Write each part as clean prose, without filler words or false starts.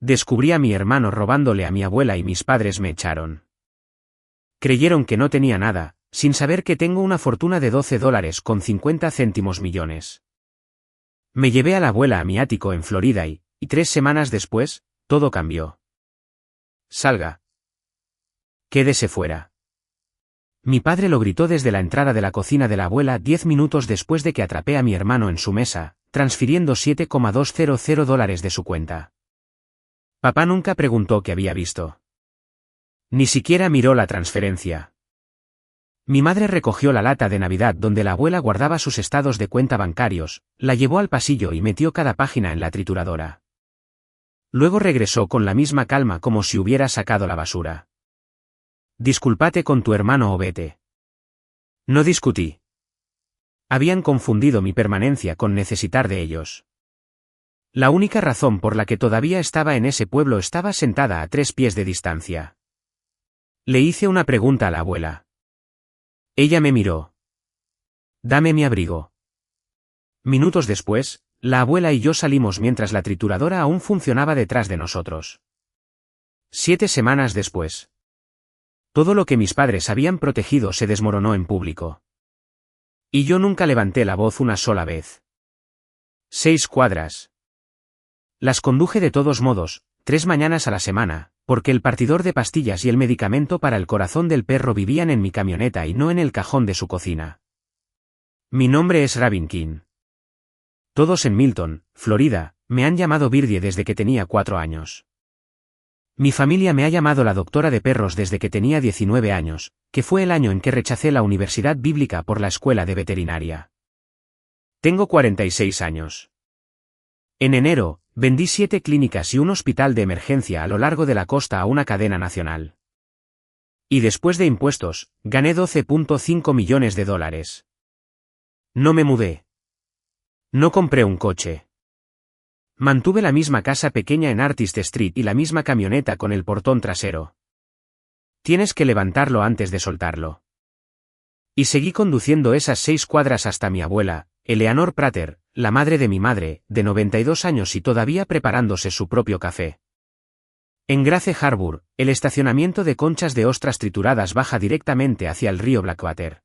Descubrí a mi hermano robándole a mi abuela y mis padres me echaron. Creyeron que no tenía nada, sin saber que tengo una fortuna de $12,50 millones. Me llevé a la abuela a mi ático en Florida y 3 semanas después, todo cambió. Salga. Quédese fuera. Mi padre lo gritó desde la entrada de la cocina de la abuela 10 minutos después de que atrapé a mi hermano en su mesa, transfiriendo $7,200 de su cuenta. Papá nunca preguntó qué había visto. Ni siquiera miró la transferencia. Mi madre recogió la lata de Navidad donde la abuela guardaba sus estados de cuenta bancarios, la llevó al pasillo y metió cada página en la trituradora. Luego regresó con la misma calma como si hubiera sacado la basura. Discúlpate con tu hermano o vete. No discutí. Habían confundido mi permanencia con necesitar de ellos. La única razón por la que todavía estaba en ese pueblo estaba sentada a 3 pies de distancia. Le hice una pregunta a la abuela. Ella me miró. Dame mi abrigo. Minutos después, la abuela y yo salimos mientras la trituradora aún funcionaba detrás de nosotros. 7 semanas después. Todo lo que mis padres habían protegido se desmoronó en público. Y yo nunca levanté la voz una sola vez. 6 cuadras. Las conduje de todos modos, 3 mañanas a la semana, porque el partidor de pastillas y el medicamento para el corazón del perro vivían en mi camioneta y no en el cajón de su cocina. Mi nombre es Rabin King. Todos en Milton, Florida, me han llamado Birdie desde que tenía 4 años. Mi familia me ha llamado la doctora de perros desde que tenía 19 años, que fue el año en que rechacé la universidad bíblica por la escuela de veterinaria. Tengo 46 años. En enero, vendí 7 clínicas y un hospital de emergencia a lo largo de la costa a una cadena nacional. Y después de impuestos, gané $12.5 millones. No me mudé. No compré un coche. Mantuve la misma casa pequeña en Artist Street y la misma camioneta con el portón trasero. Tienes que levantarlo antes de soltarlo. Y seguí conduciendo esas 6 cuadras hasta mi abuela, Eleanor Prater, la madre de mi madre, de 92 años y todavía preparándose su propio café. En Grace Harbor, el estacionamiento de conchas de ostras trituradas baja directamente hacia el río Blackwater.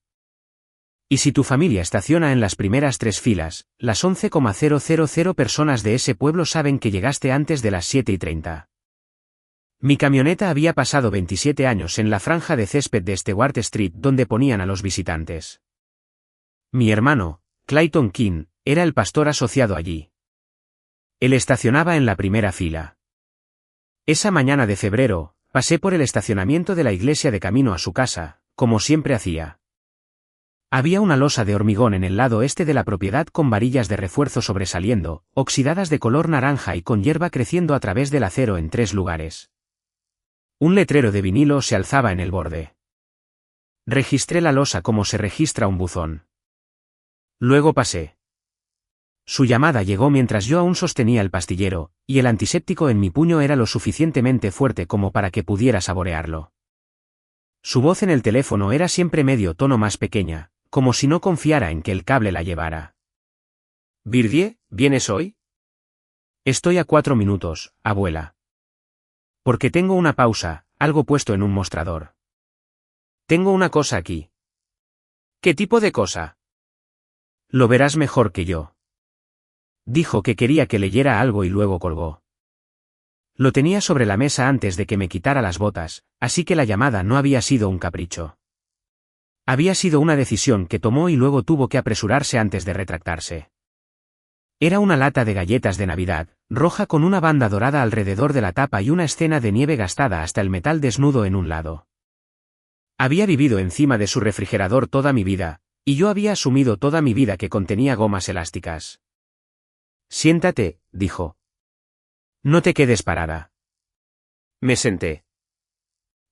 Y si tu familia estaciona en las primeras 3 filas, las 11,000 personas de ese pueblo saben que llegaste antes de las 7:30. Mi camioneta había pasado 27 años en la franja de césped de Stewart Street donde ponían a los visitantes. Mi hermano, Clayton King, era el pastor asociado allí. Él estacionaba en la primera fila. Esa mañana de febrero, pasé por el estacionamiento de la iglesia de camino a su casa, como siempre hacía. Había una losa de hormigón en el lado este de la propiedad con varillas de refuerzo sobresaliendo, oxidadas de color naranja y con hierba creciendo a través del acero en 3 lugares. Un letrero de vinilo se alzaba en el borde. Registré la losa como se registra un buzón. Luego pasé. Su llamada llegó mientras yo aún sostenía el pastillero, y el antiséptico en mi puño era lo suficientemente fuerte como para que pudiera saborearlo. Su voz en el teléfono era siempre medio tono más pequeña, como si no confiara en que el cable la llevara. «Birdie, ¿vienes hoy?» «Estoy a 4 minutos, abuela. Porque tengo una pausa, algo puesto en un mostrador. Tengo una cosa aquí». «¿Qué tipo de cosa?» «Lo verás mejor que yo». Dijo que quería que leyera algo y luego colgó. Lo tenía sobre la mesa antes de que me quitara las botas, así que la llamada no había sido un capricho. Había sido una decisión que tomó y luego tuvo que apresurarse antes de retractarse. Era una lata de galletas de Navidad, roja con una banda dorada alrededor de la tapa y una escena de nieve gastada hasta el metal desnudo en un lado. Había vivido encima de su refrigerador toda mi vida, y yo había asumido toda mi vida que contenía gomas elásticas. «Siéntate», dijo. «No te quedes parada». Me senté.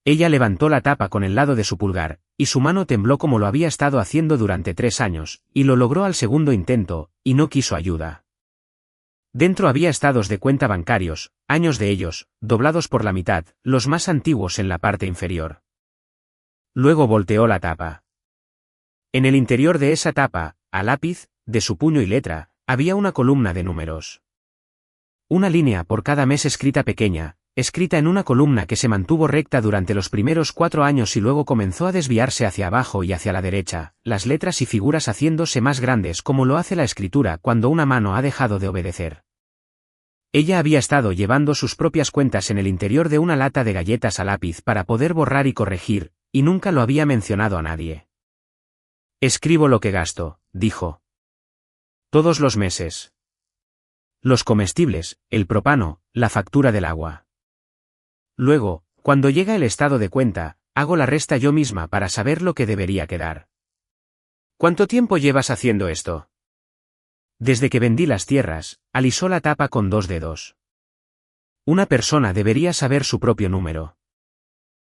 Ella levantó la tapa con el lado de su pulgar, y su mano tembló como lo había estado haciendo durante 3 años, y lo logró al segundo intento, y no quiso ayuda. Dentro había estados de cuenta bancarios, años de ellos, doblados por la mitad, los más antiguos en la parte inferior. Luego volteó la tapa. En el interior de esa tapa, a lápiz, de su puño y letra, había una columna de números. una línea por cada mes escrita pequeña, escrita en una columna que se mantuvo recta durante los primeros 4 años y luego comenzó a desviarse hacia abajo y hacia la derecha, las letras y figuras haciéndose más grandes como lo hace la escritura cuando una mano ha dejado de obedecer. Ella había estado llevando sus propias cuentas en el interior de una lata de galletas a lápiz para poder borrar y corregir, y nunca lo había mencionado a nadie. Escribo lo que gasto, dijo. Todos los meses. Los comestibles, el propano, la factura del agua. Luego, cuando llega el estado de cuenta, hago la resta yo misma para saber lo que debería quedar. ¿Cuánto tiempo llevas haciendo esto? Desde que vendí las tierras, alisó la tapa con 2 dedos. Una persona debería saber su propio número.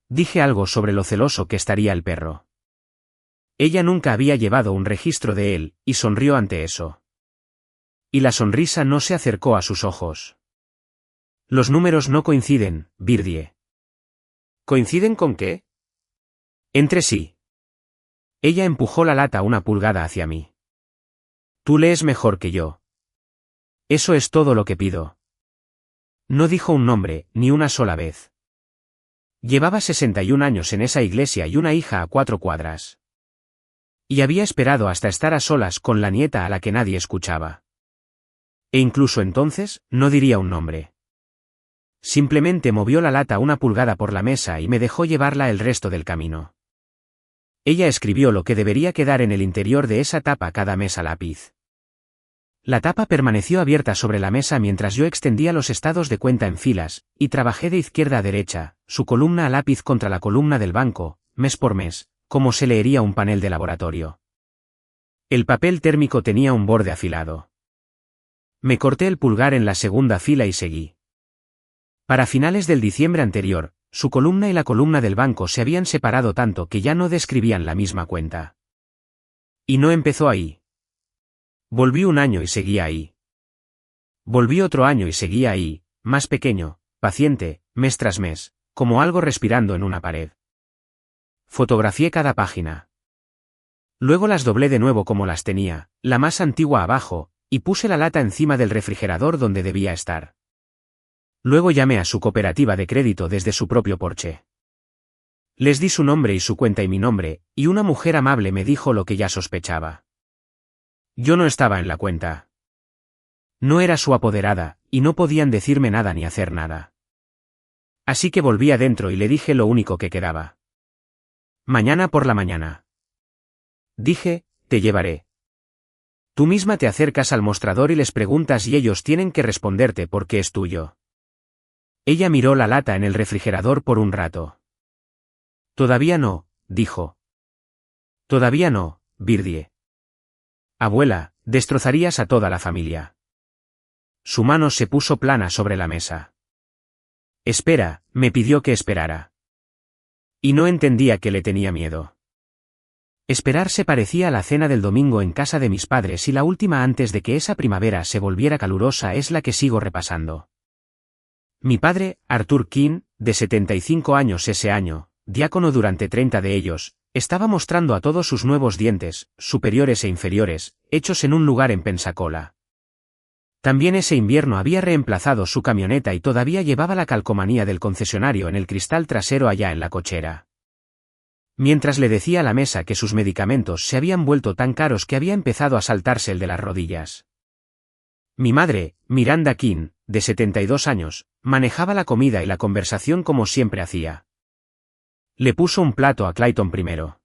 Dije algo sobre lo celoso que estaría el perro. Ella nunca había llevado un registro de él, y sonrió ante eso. Y la sonrisa no se acercó a sus ojos. Los números no coinciden, Birdie. ¿Coinciden con qué? Entre sí. Ella empujó la lata una pulgada hacia mí. Tú lees mejor que yo. Eso es todo lo que pido. No dijo un nombre, ni una sola vez. Llevaba 61 años en esa iglesia y una hija a 4 cuadras. Y había esperado hasta estar a solas con la nieta a la que nadie escuchaba. E incluso entonces, no diría un nombre. Simplemente movió la lata una pulgada por la mesa y me dejó llevarla el resto del camino. Ella escribió lo que debería quedar en el interior de esa tapa cada mes a lápiz. La tapa permaneció abierta sobre la mesa mientras yo extendía los estados de cuenta en filas, y trabajé de izquierda a derecha, su columna a lápiz contra la columna del banco, mes por mes, como se leería un panel de laboratorio. El papel térmico tenía un borde afilado. Me corté el pulgar en la segunda fila y seguí. Para finales del diciembre anterior, su columna y la columna del banco se habían separado tanto que ya no describían la misma cuenta. Y no empezó ahí. Volví un año y seguía ahí. Volví otro año y seguía ahí, más pequeño, paciente, mes tras mes, como algo respirando en una pared. Fotografié cada página. Luego las doblé de nuevo como las tenía, la más antigua abajo, y puse la lata encima del refrigerador donde debía estar. Luego llamé a su cooperativa de crédito desde su propio porche. Les di su nombre y su cuenta y mi nombre, y una mujer amable me dijo lo que ya sospechaba. Yo no estaba en la cuenta. No era su apoderada, y no podían decirme nada ni hacer nada. Así que volví adentro y le dije lo único que quedaba. Mañana por la mañana. Dije, te llevaré. Tú misma te acercas al mostrador y les preguntas y ellos tienen que responderte porque es tuyo. Ella miró la lata en el refrigerador por un rato. Todavía no, dijo. Todavía no, Birdie. Abuela, destrozarías a toda la familia. Su mano se puso plana sobre la mesa. Espera, me pidió que esperara. Y no entendía que le tenía miedo. Esperar se parecía a la cena del domingo en casa de mis padres y la última antes de que esa primavera se volviera calurosa es la que sigo repasando. Mi padre, Arthur King, de 75 años ese año, diácono durante 30 de ellos, estaba mostrando a todos sus nuevos dientes, superiores e inferiores, hechos en un lugar en Pensacola. También ese invierno había reemplazado su camioneta y todavía llevaba la calcomanía del concesionario en el cristal trasero allá en la cochera. Mientras le decía a la mesa que sus medicamentos se habían vuelto tan caros que había empezado a saltarse el de las rodillas. Mi madre, Miranda King, de 72 años, manejaba la comida y la conversación como siempre hacía. Le puso un plato a Clayton primero.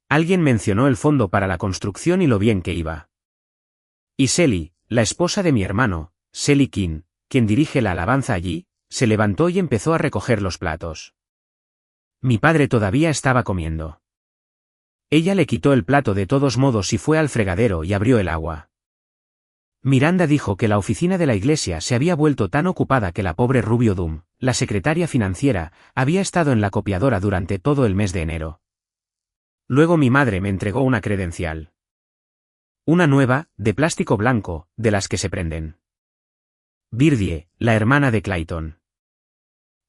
Alguien mencionó el fondo para la construcción y lo bien que iba. Y Sally, la esposa de mi hermano, Sally King, quien dirige la alabanza allí, se levantó y empezó a recoger los platos. Mi padre todavía estaba comiendo. Ella le quitó el plato de todos modos y fue al fregadero y abrió el agua. Miranda dijo que la oficina de la iglesia se había vuelto tan ocupada que la pobre Rubio Doom, la secretaria financiera, había estado en la copiadora durante todo el mes de enero. Luego mi madre me entregó una credencial. Una nueva, de plástico blanco, de las que se prenden. Birdie, la hermana de Clayton.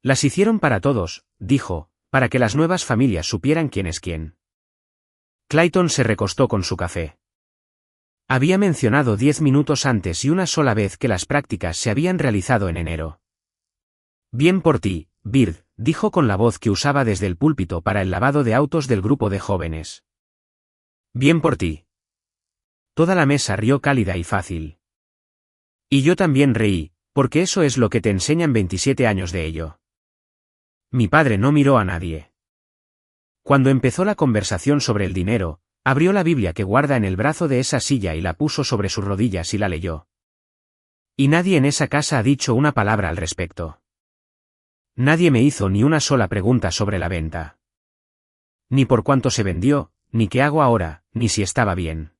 Las hicieron para todos, dijo, para que las nuevas familias supieran quién es quién. Clayton se recostó con su café. Había mencionado 10 minutos antes y una sola vez que las prácticas se habían realizado en enero. Bien por ti, Bird, dijo con la voz que usaba desde el púlpito para el lavado de autos del grupo de jóvenes. Bien por ti. Toda la mesa rió cálida y fácil. Y yo también reí, porque eso es lo que te enseñan 27 años de ello. Mi padre no miró a nadie. Cuando empezó la conversación sobre el dinero, abrió la Biblia que guarda en el brazo de esa silla y la puso sobre sus rodillas y la leyó. Y nadie en esa casa ha dicho una palabra al respecto. Nadie me hizo ni una sola pregunta sobre la venta. Ni por cuánto se vendió, ni qué hago ahora, ni si estaba bien.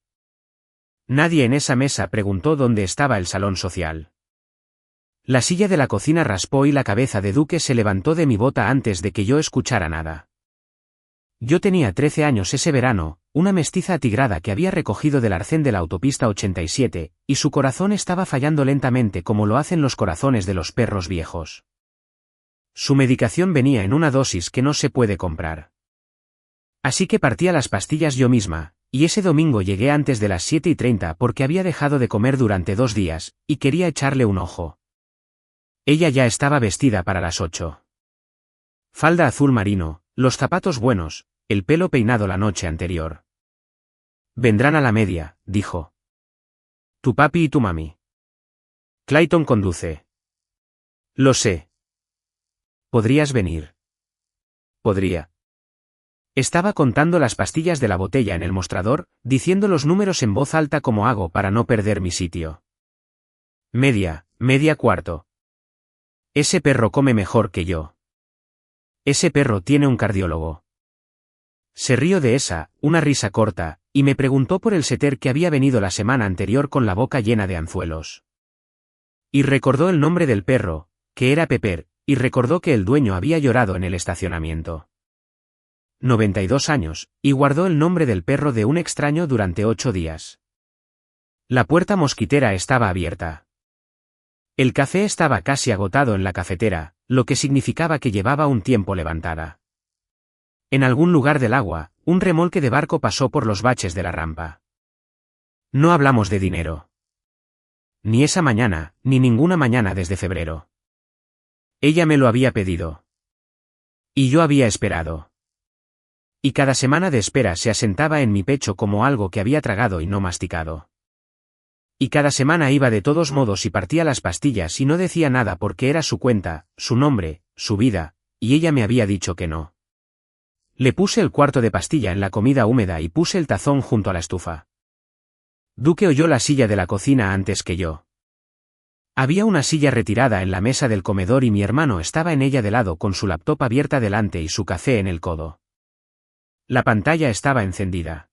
Nadie en esa mesa preguntó dónde estaba el salón social. La silla de la cocina raspó y la cabeza de Duque se levantó de mi bota antes de que yo escuchara nada. Yo tenía 13 años ese verano, una mestiza atigrada que había recogido del arcén de la autopista 87, y su corazón estaba fallando lentamente como lo hacen los corazones de los perros viejos. Su medicación venía en una dosis que no se puede comprar. Así que partía las pastillas yo misma, y ese domingo llegué antes de las 7:30 porque había dejado de comer durante 2 días, y quería echarle un ojo. Ella ya estaba vestida para las 8. Falda azul marino, los zapatos buenos, el pelo peinado la noche anterior. Vendrán a la media, dijo. Tu papi y tu mami. Clayton conduce. Lo sé. ¿Podrías venir? Podría. Estaba contando las pastillas de la botella en el mostrador, diciendo los números en voz alta como hago para no perder mi sitio. Media cuarto. Ese perro come mejor que yo. Ese perro tiene un cardiólogo. Se rió de una risa corta, y me preguntó por el setter que había venido la semana anterior con la boca llena de anzuelos. Y recordó el nombre del perro, que era Pepper, y recordó que el dueño había llorado en el estacionamiento. 92 años, y guardó el nombre del perro de un extraño durante 8 días. La puerta mosquitera estaba abierta. El café estaba casi agotado en la cafetera, lo que significaba que llevaba un tiempo levantada. En algún lugar del agua, un remolque de barco pasó por los baches de la rampa. No hablamos de dinero. Ni esa mañana, ni ninguna mañana desde febrero. Ella me lo había pedido. Y yo había esperado. Y cada semana de espera se asentaba en mi pecho como algo que había tragado y no masticado. Y cada semana iba de todos modos y partía las pastillas y no decía nada porque era su cuenta, su nombre, su vida, y ella me había dicho que no. Le puse el cuarto de pastilla en la comida húmeda y puse el tazón junto a la estufa. Duque oyó la silla de la cocina antes que yo. Había una silla retirada en la mesa del comedor y mi hermano estaba en ella de lado con su laptop abierta delante y su café en el codo. La pantalla estaba encendida.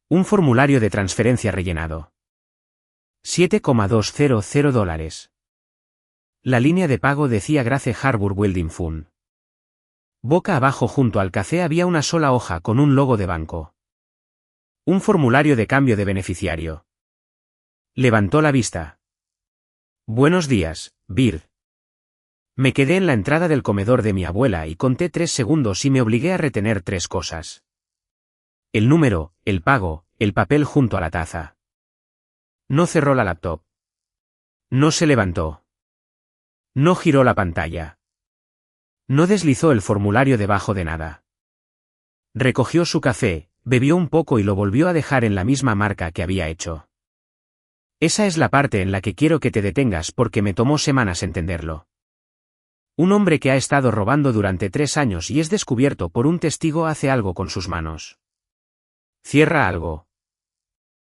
Un formulario de transferencia rellenado. $7,200. La línea de pago decía Grace Harbor Welding Fund. Boca abajo junto al café había una sola hoja con un logo de banco. Un formulario de cambio de beneficiario. Levantó la vista. Buenos días, Bird. Me quedé en la entrada del comedor de mi abuela y conté 3 segundos y me obligué a retener 3 cosas. El número, el pago, el papel junto a la taza. No cerró la laptop. No se levantó. No giró la pantalla. No deslizó el formulario debajo de nada. Recogió su café, bebió un poco y lo volvió a dejar en la misma marca que había hecho. Esa es la parte en la que quiero que te detengas porque me tomó semanas entenderlo. Un hombre que ha estado robando durante 3 años y es descubierto por un testigo hace algo con sus manos. Cierra algo.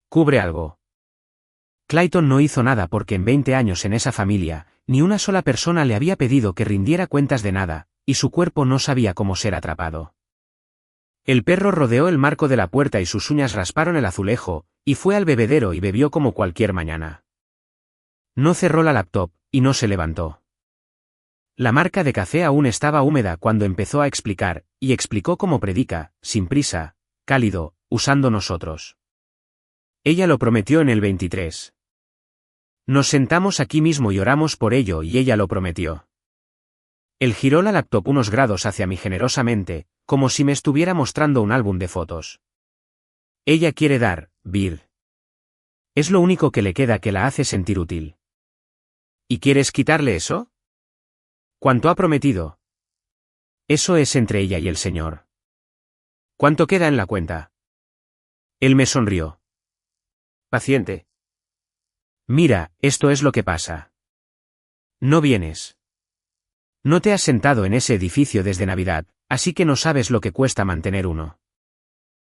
Cubre algo. Clayton no hizo nada porque en 20 años en esa familia, ni una sola persona le había pedido que rindiera cuentas de nada, y su cuerpo no sabía cómo ser atrapado. El perro rodeó el marco de la puerta y sus uñas rasparon el azulejo, y fue al bebedero y bebió como cualquier mañana. No cerró la laptop, y no se levantó. La marca de café aún estaba húmeda cuando empezó a explicar, y explicó como predica, sin prisa, cálido, usando nosotros. Ella lo prometió en el 23. Nos sentamos aquí mismo y oramos por ello y ella lo prometió. Él giró la laptop unos grados hacia mí generosamente, como si me estuviera mostrando un álbum de fotos. Ella quiere dar, Bird. Es lo único que le queda que la hace sentir útil. ¿Y quieres quitarle eso? ¿Cuánto ha prometido? Eso es entre ella y el señor. ¿Cuánto queda en la cuenta? Él me sonrió. Paciente. Mira, esto es lo que pasa. No vienes. No te has sentado en ese edificio desde Navidad, así que no sabes lo que cuesta mantener uno.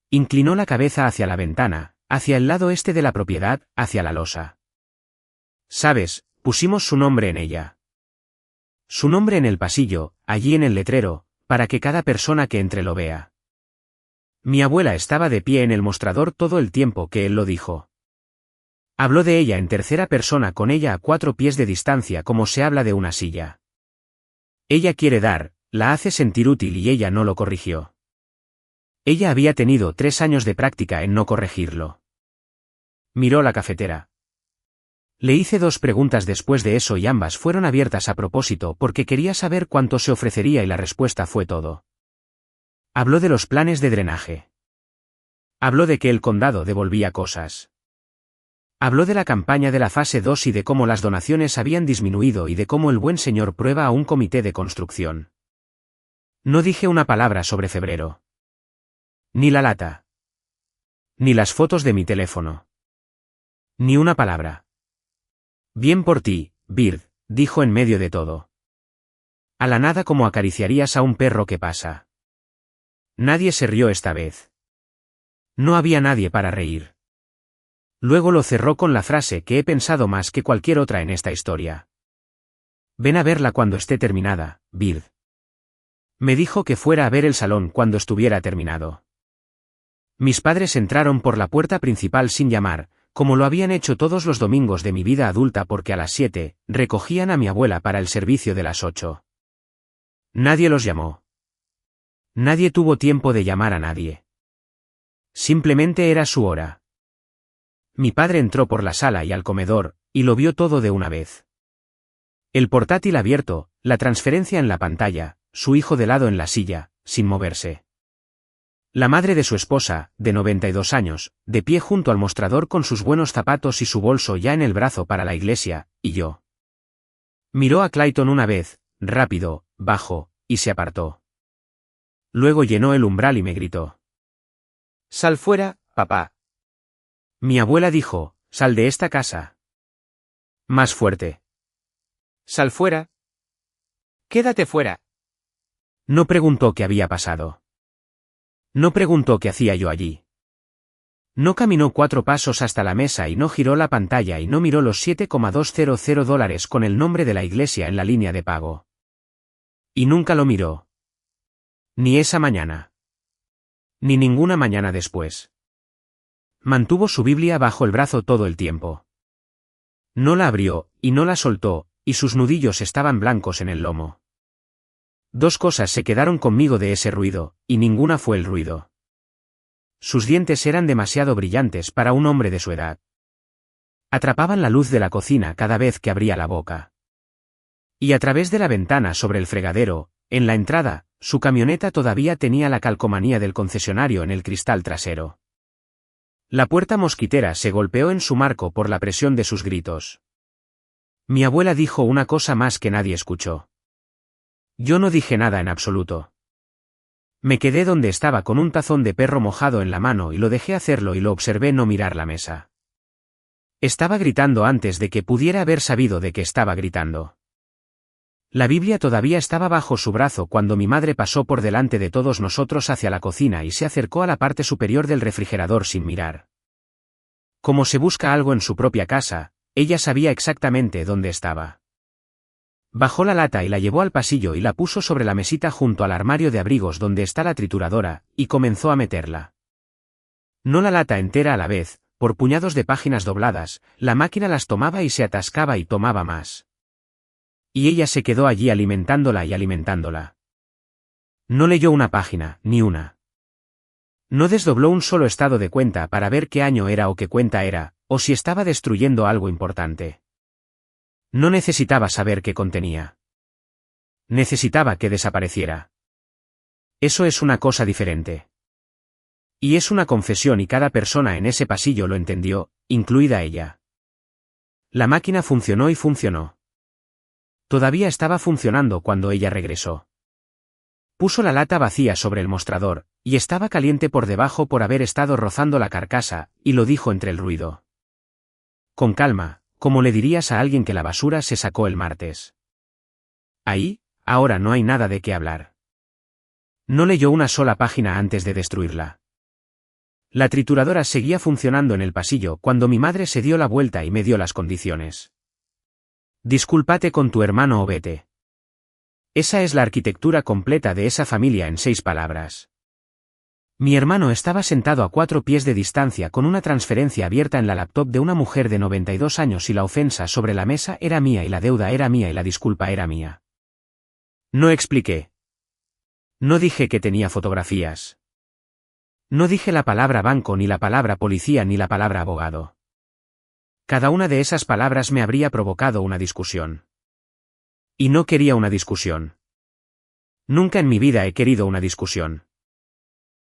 Inclinó la cabeza hacia la ventana, hacia el lado este de la propiedad, hacia la losa. Sabes, pusimos su nombre en ella. Su nombre en el pasillo, allí en el letrero, para que cada persona que entre lo vea. Mi abuela estaba de pie en el mostrador todo el tiempo que él lo dijo. Habló de ella en tercera persona con ella a 4 pies de distancia como se habla de una silla. Ella quiere dar, la hace sentir útil y ella no lo corrigió. Ella había tenido 3 años de práctica en no corregirlo. Miró la cafetera. Le hice 2 preguntas después de eso y ambas fueron abiertas a propósito porque quería saber cuánto se ofrecería y la respuesta fue todo. Habló de los planes de drenaje. Habló de que el condado devolvía cosas. Habló de la campaña de la fase 2 y de cómo las donaciones habían disminuido y de cómo el buen señor prueba a un comité de construcción. No dije una palabra sobre febrero. Ni la lata. Ni las fotos de mi teléfono. Ni una palabra. Bien por ti, Bird, dijo en medio de todo. A la nada como acariciarías a un perro que pasa. Nadie se rió esta vez. No había nadie para reír. Luego lo cerró con la frase que he pensado más que cualquier otra en esta historia. Ven a verla cuando esté terminada, Bird. Me dijo que fuera a ver el salón cuando estuviera terminado. Mis padres entraron por la puerta principal sin llamar, como lo habían hecho todos los domingos de mi vida adulta porque a las 7, recogían a mi abuela para el servicio de las 8. Nadie los llamó. Nadie tuvo tiempo de llamar a nadie. Simplemente era su hora. Mi padre entró por la sala y al comedor, y lo vio todo de una vez. El portátil abierto, la transferencia en la pantalla, su hijo de lado en la silla, sin moverse. La madre de su esposa, de 92 años, de pie junto al mostrador con sus buenos zapatos y su bolso ya en el brazo para la iglesia, y yo. Miró a Clayton una vez, rápido, bajo, y se apartó. Luego llenó el umbral y me gritó. «Sal fuera, papá». Mi abuela dijo, «Sal de esta casa». Más fuerte. «Sal fuera». «Quédate fuera». No preguntó qué había pasado. No preguntó qué hacía yo allí. No caminó 4 pasos hasta la mesa y no giró la pantalla y no miró los $7,200 con el nombre de la iglesia en la línea de pago. Y nunca lo miró. Ni esa mañana. Ni ninguna mañana después. Mantuvo su Biblia bajo el brazo todo el tiempo. No la abrió, y no la soltó, y sus nudillos estaban blancos en el lomo. 2 cosas se quedaron conmigo de ese ruido, y ninguna fue el ruido. Sus dientes eran demasiado brillantes para un hombre de su edad. Atrapaban la luz de la cocina cada vez que abría la boca. Y a través de la ventana sobre el fregadero, en la entrada, su camioneta todavía tenía la calcomanía del concesionario en el cristal trasero. La puerta mosquitera se golpeó en su marco por la presión de sus gritos. Mi abuela dijo una cosa más que nadie escuchó. Yo no dije nada en absoluto. Me quedé donde estaba con un tazón de perro mojado en la mano y lo dejé hacerlo y lo observé no mirar la mesa. Estaba gritando antes de que pudiera haber sabido de qué estaba gritando. La Biblia todavía estaba bajo su brazo cuando mi madre pasó por delante de todos nosotros hacia la cocina y se acercó a la parte superior del refrigerador sin mirar. Como se busca algo en su propia casa, ella sabía exactamente dónde estaba. Bajó la lata y la llevó al pasillo y la puso sobre la mesita junto al armario de abrigos donde está la trituradora, y comenzó a meterla. No la lata entera a la vez, por puñados de páginas dobladas, la máquina las tomaba y se atascaba y tomaba más. Y ella se quedó allí alimentándola y alimentándola. No leyó una página, ni una. No desdobló un solo estado de cuenta para ver qué año era o qué cuenta era, o si estaba destruyendo algo importante. No necesitaba saber qué contenía. Necesitaba que desapareciera. Eso es una cosa diferente. Y es una confesión y cada persona en ese pasillo lo entendió, incluida ella. La máquina funcionó y funcionó. Todavía estaba funcionando cuando ella regresó. Puso la lata vacía sobre el mostrador, y estaba caliente por debajo por haber estado rozando la carcasa, y lo dijo entre el ruido. Con calma, como le dirías a alguien que la basura se sacó el martes. Ahí, ahora no hay nada de qué hablar. No leyó una sola página antes de destruirla. La trituradora seguía funcionando en el pasillo cuando mi madre se dio la vuelta y me dio las condiciones. Discúlpate con tu hermano o vete. Esa es la arquitectura completa de esa familia en 6 palabras. Mi hermano estaba sentado a 4 pies de distancia con una transferencia abierta en la laptop de una mujer de 92 años y la ofensa sobre la mesa era mía y la deuda era mía y la disculpa era mía. No expliqué. No dije que tenía fotografías. No dije la palabra banco ni la palabra policía ni la palabra abogado. Cada una de esas palabras me habría provocado una discusión. Y no quería una discusión. Nunca en mi vida he querido una discusión.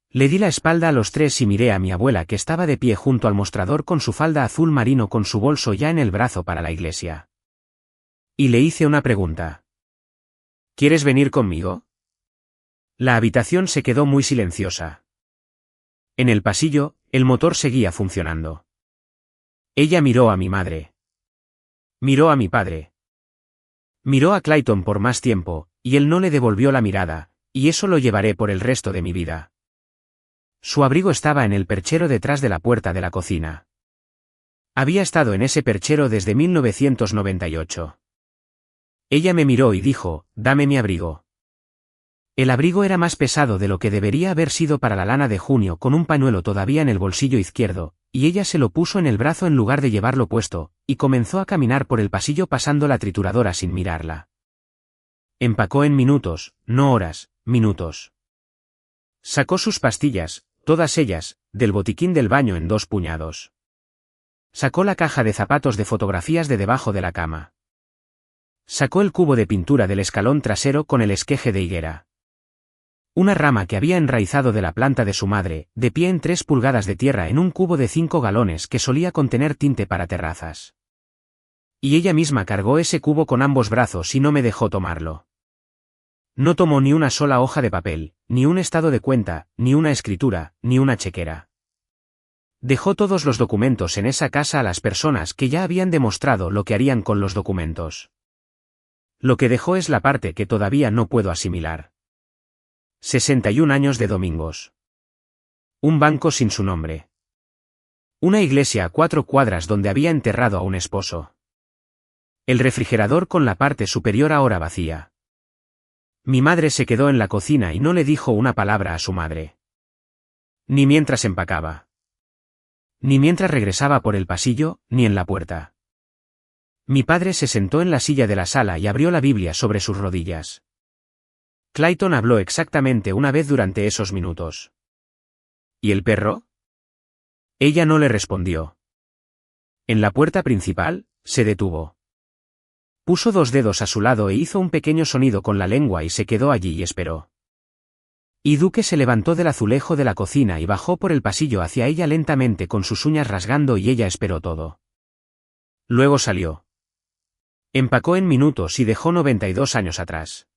Le di la espalda a los 3 y miré a mi abuela que estaba de pie junto al mostrador con su falda azul marino con su bolso ya en el brazo para la iglesia. Y le hice una pregunta. ¿Quieres venir conmigo? La habitación se quedó muy silenciosa. En el pasillo, el motor seguía funcionando. Ella miró a mi madre. Miró a mi padre. Miró a Clayton por más tiempo, y él no le devolvió la mirada, y eso lo llevaré por el resto de mi vida. Su abrigo estaba en el perchero detrás de la puerta de la cocina. Había estado en ese perchero desde 1998. Ella me miró y dijo, dame mi abrigo. El abrigo era más pesado de lo que debería haber sido para la lana de junio con un pañuelo todavía en el bolsillo izquierdo, y ella se lo puso en el brazo en lugar de llevarlo puesto, y comenzó a caminar por el pasillo pasando la trituradora sin mirarla. Empacó en minutos, no horas, minutos. Sacó sus pastillas, todas ellas, del botiquín del baño en 2 puñados. Sacó la caja de zapatos de fotografías de debajo de la cama. Sacó el cubo de pintura del escalón trasero con el esqueje de higuera. Una rama que había enraizado de la planta de su madre, de pie en 3 pulgadas de tierra en un cubo de 5 galones que solía contener tinte para terrazas. Y ella misma cargó ese cubo con ambos brazos y no me dejó tomarlo. No tomó ni una sola hoja de papel, ni un estado de cuenta, ni una escritura, ni una chequera. Dejó todos los documentos en esa casa a las personas que ya habían demostrado lo que harían con los documentos. Lo que dejó es la parte que todavía no puedo asimilar. 61 años de domingos. Un banco sin su nombre. Una iglesia a 4 cuadras donde había enterrado a un esposo. El refrigerador con la parte superior ahora vacía. Mi madre se quedó en la cocina y no le dijo una palabra a su madre. Ni mientras empacaba. Ni mientras regresaba por el pasillo, ni en la puerta. Mi padre se sentó en la silla de la sala y abrió la Biblia sobre sus rodillas. Clayton habló exactamente una vez durante esos minutos. ¿Y el perro? Ella no le respondió. En la puerta principal, se detuvo. Puso 2 dedos a su lado e hizo un pequeño sonido con la lengua y se quedó allí y esperó. Y Duque se levantó del azulejo de la cocina y bajó por el pasillo hacia ella lentamente con sus uñas rasgando y ella esperó todo. Luego salió. Empacó en minutos y dejó 92 años atrás.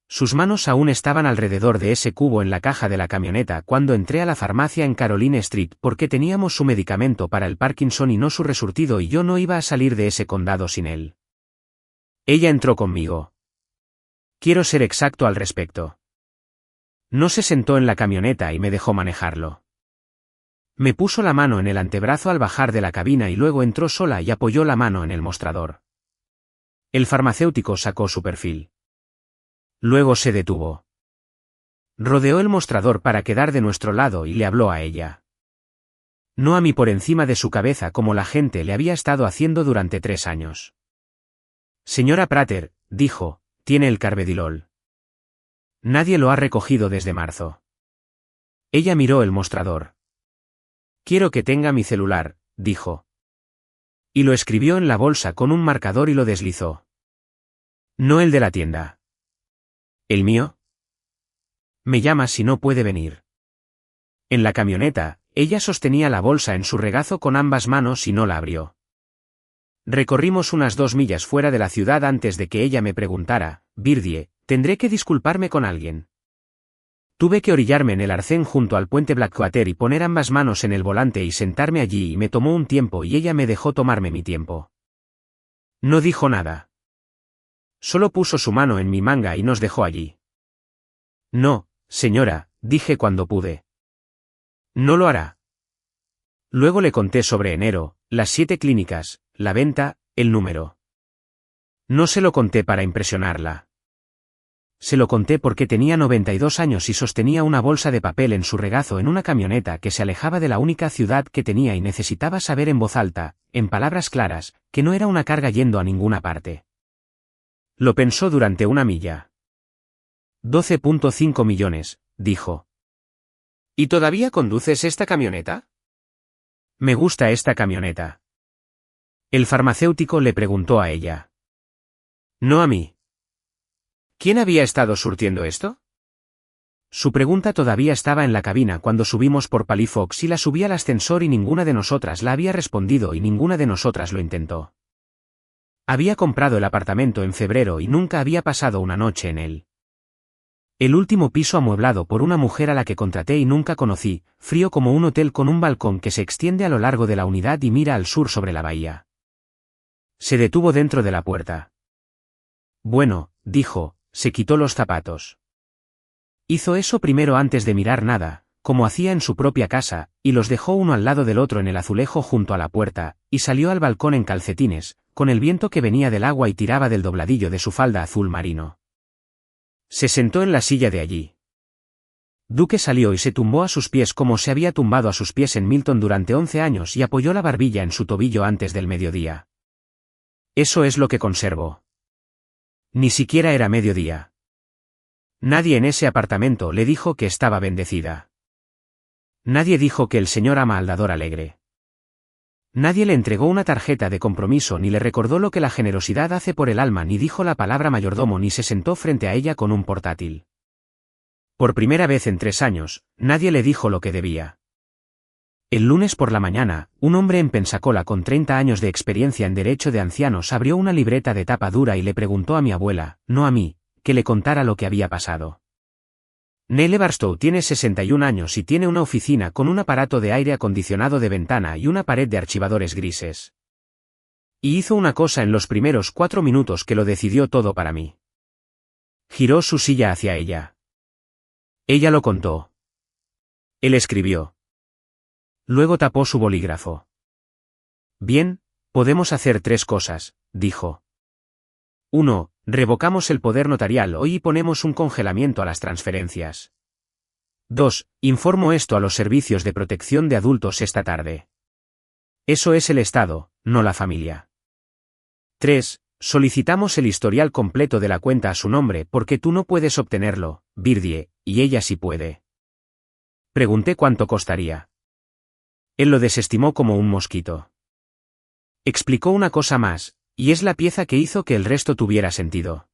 Sus manos aún estaban alrededor de ese cubo en la caja de la camioneta cuando entré a la farmacia en Caroline Street porque teníamos su medicamento para el Parkinson y no su resurtido y yo no iba a salir de ese condado sin él. Ella entró conmigo. Quiero ser exacto al respecto. No se sentó en la camioneta y me dejó manejarlo. Me puso la mano en el antebrazo al bajar de la cabina y luego entró sola y apoyó la mano en el mostrador. El farmacéutico sacó su perfil. Luego se detuvo. Rodeó el mostrador para quedar de nuestro lado y le habló a ella. No a mí por encima de su cabeza como la gente le había estado haciendo durante 3 años. Señora Prater, dijo, tiene el carvedilol. Nadie lo ha recogido desde marzo. Ella miró el mostrador. Quiero que tenga mi celular, dijo. Y lo escribió en la bolsa con un marcador y lo deslizó. No el de la tienda. ¿El mío? Me llama si no puede venir. En la camioneta, Ella sostenía la bolsa en su regazo con ambas manos y no la abrió. Recorrimos unas 2 millas fuera de la ciudad antes de que ella me preguntara: Birdie, ¿tendré que disculparme con alguien? Tuve que orillarme en el arcén junto al puente Blackwater y poner ambas manos en el volante y sentarme allí, y me tomó un tiempo y ella me dejó tomarme mi tiempo. No dijo nada. Solo puso su mano en mi manga y nos dejó allí. No, señora, dije cuando pude. No lo hará. Luego le conté sobre enero, las 7 clínicas, la venta, el número. No se lo conté para impresionarla. Se lo conté porque tenía 92 años y sostenía una bolsa de papel en su regazo en una camioneta que se alejaba de la única ciudad que tenía y necesitaba saber en voz alta, en palabras claras, que no era una carga yendo a ninguna parte. Lo pensó durante una milla. 12.5 millones, dijo. ¿Y todavía conduces esta camioneta? Me gusta esta camioneta. El farmacéutico le preguntó a ella. No a mí. ¿Quién había estado surtiendo esto? Su pregunta todavía estaba en la cabina cuando subimos por Palifox y la subí al ascensor y ninguna de nosotras la había respondido y ninguna de nosotras lo intentó. Había comprado el apartamento en febrero y nunca había pasado una noche en él. El último piso amueblado por una mujer a la que contraté y nunca conocí, frío como un hotel con un balcón que se extiende a lo largo de la unidad y mira al sur sobre la bahía. Se detuvo dentro de la puerta. Bueno, dijo, se quitó los zapatos. Hizo eso primero antes de mirar nada, como hacía en su propia casa, y los dejó uno al lado del otro en el azulejo junto a la puerta, y salió al balcón en calcetines, con el viento que venía del agua y tiraba del dobladillo de su falda azul marino. Se sentó en la silla de allí. Duque salió y se tumbó a sus pies como se había tumbado a sus pies en Milton durante 11 años y apoyó la barbilla en su tobillo antes del mediodía. Eso es lo que conservo. Ni siquiera era mediodía. Nadie en ese apartamento le dijo que estaba bendecida. Nadie dijo que el señor ama al dador alegre. Nadie le entregó una tarjeta de compromiso ni le recordó lo que la generosidad hace por el alma, ni dijo la palabra mayordomo, ni se sentó frente a ella con un portátil. Por primera vez en 3 años, nadie le dijo lo que debía. El lunes por la mañana, un hombre en Pensacola con 30 años de experiencia en derecho de ancianos abrió una libreta de tapa dura y le preguntó a mi abuela, no a mí, que le contara lo que había pasado. Neil Barstow tiene 61 años y tiene una oficina con un aparato de aire acondicionado de ventana y una pared de archivadores grises. Y hizo una cosa en los primeros 4 minutos que lo decidió todo para mí. Giró su silla hacia ella. Ella lo contó. Él escribió. Luego tapó su bolígrafo. Bien, podemos hacer 3 cosas, dijo. 1. Revocamos el poder notarial hoy y ponemos un congelamiento a las transferencias. 2. Informo esto a los servicios de protección de adultos esta tarde. Eso es el Estado, no la familia. 3. Solicitamos el historial completo de la cuenta a su nombre porque tú no puedes obtenerlo, Birdie, y ella sí puede. Pregunté cuánto costaría. Él lo desestimó como un mosquito. Explicó una cosa más, y es la pieza que hizo que el resto tuviera sentido.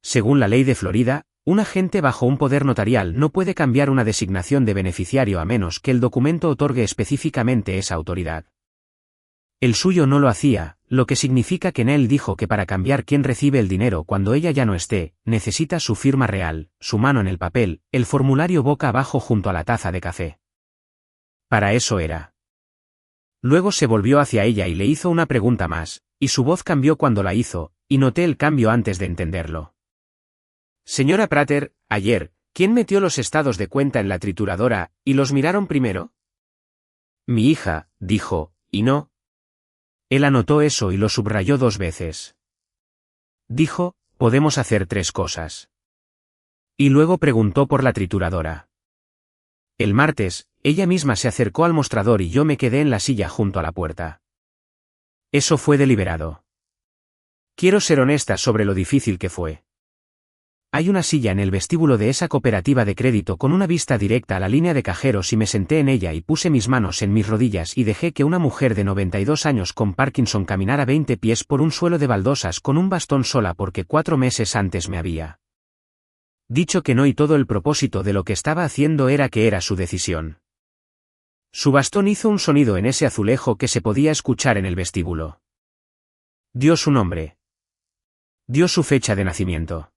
Según la ley de Florida, un agente bajo un poder notarial no puede cambiar una designación de beneficiario a menos que el documento otorgue específicamente esa autoridad. El suyo no lo hacía, lo que significa que Nell dijo que para cambiar quién recibe el dinero cuando ella ya no esté, necesita su firma real, su mano en el papel, el formulario boca abajo junto a la taza de café. Para eso era. Luego se volvió hacia ella y le hizo una pregunta más, y su voz cambió cuando la hizo, y noté el cambio antes de entenderlo. Señora Prater, ayer, ¿quién metió los estados de cuenta en la trituradora, y los miraron primero? Mi hija, dijo, y no. Él anotó eso y lo subrayó 2 veces. Dijo, podemos hacer 3 cosas. Y luego preguntó por la trituradora. El martes, ella misma se acercó al mostrador y yo me quedé en la silla junto a la puerta. Eso fue deliberado. Quiero ser honesta sobre lo difícil que fue. Hay una silla en el vestíbulo de esa cooperativa de crédito con una vista directa a la línea de cajeros y me senté en ella y puse mis manos en mis rodillas y dejé que una mujer de 92 años con Parkinson caminara 20 pies por un suelo de baldosas con un bastón sola porque 4 meses antes me había dicho que no y todo el propósito de lo que estaba haciendo era que era su decisión. Su bastón hizo un sonido en ese azulejo que se podía escuchar en el vestíbulo. Dio su nombre. Dio su fecha de nacimiento.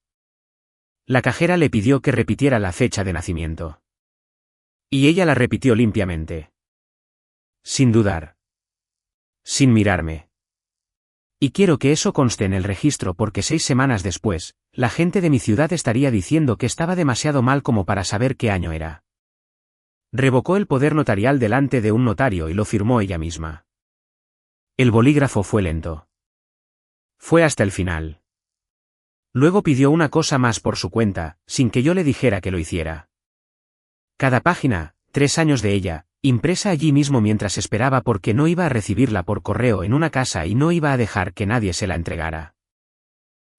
La cajera le pidió que repitiera la fecha de nacimiento. Y ella la repitió limpiamente. Sin dudar. Sin mirarme. Y quiero que eso conste en el registro porque 6 semanas después, la gente de mi ciudad estaría diciendo que estaba demasiado mal como para saber qué año era. Revocó el poder notarial delante de un notario y lo firmó ella misma. El bolígrafo fue lento. Fue hasta el final. Luego pidió una cosa más por su cuenta, sin que yo le dijera que lo hiciera. Cada página, 3 años de ella, impresa allí mismo mientras esperaba porque no iba a recibirla por correo en una casa y no iba a dejar que nadie se la entregara.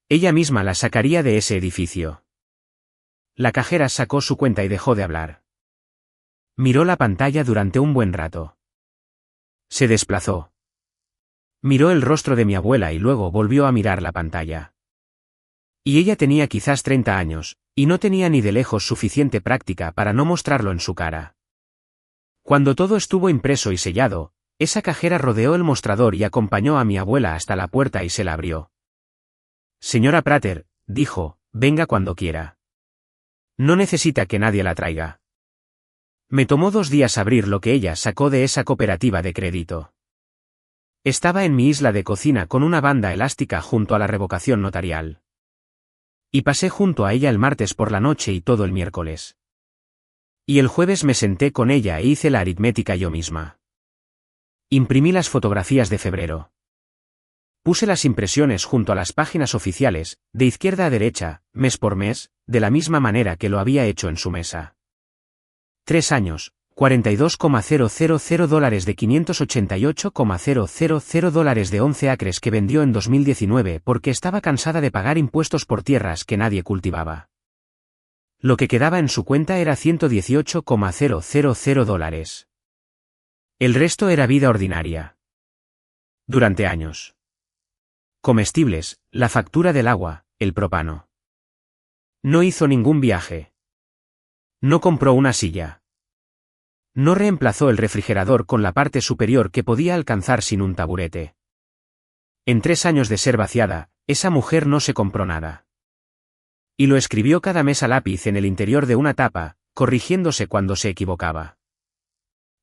Ella misma la sacaría de ese edificio. La cajera sacó su cuenta y dejó de hablar. Miró la pantalla durante un buen rato. Se desplazó. Miró el rostro de mi abuela y luego volvió a mirar la pantalla. Y ella tenía quizás 30 años, y no tenía ni de lejos suficiente práctica para no mostrarlo en su cara. Cuando todo estuvo impreso y sellado, esa cajera rodeó el mostrador y acompañó a mi abuela hasta la puerta y se la abrió. Señora Prater, dijo, venga cuando quiera. No necesita que nadie la traiga. Me tomó 2 días abrir lo que ella sacó de esa cooperativa de crédito. Estaba en mi isla de cocina con una banda elástica junto a la revocación notarial. Y pasé junto a ella el martes por la noche y todo el miércoles. Y el jueves me senté con ella e hice la aritmética yo misma. Imprimí las fotografías de febrero. Puse las impresiones junto a las páginas oficiales, de izquierda a derecha, mes por mes, de la misma manera que lo había hecho en su mesa. 3 años, $42,000 de $588,000 de 11 acres que vendió en 2019 porque estaba cansada de pagar impuestos por tierras que nadie cultivaba. Lo que quedaba en su cuenta era $118,000. El resto era vida ordinaria. Durante años. Comestibles, la factura del agua, el propano. No hizo ningún viaje. No compró una silla. No reemplazó el refrigerador con la parte superior que podía alcanzar sin un taburete. En 3 años de ser vaciada, esa mujer no se compró nada. Y lo escribió cada mes a lápiz en el interior de una tapa, corrigiéndose cuando se equivocaba.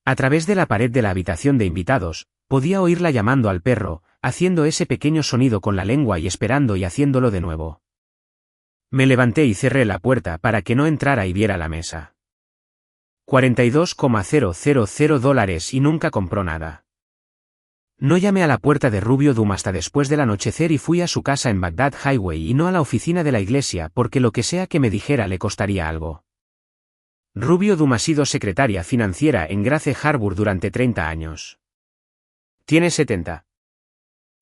A través de la pared de la habitación de invitados, podía oírla llamando al perro, haciendo ese pequeño sonido con la lengua y esperando y haciéndolo de nuevo. Me levanté y cerré la puerta para que no entrara y viera la mesa. $42,000 y nunca compró nada. No llamé a la puerta de Rubio Dum hasta después del anochecer y fui a su casa en Baghdad Highway y no a la oficina de la iglesia porque lo que sea que me dijera le costaría algo. Rubio Dum ha sido secretaria financiera en Grace Harbor durante 30 años. Tiene 70.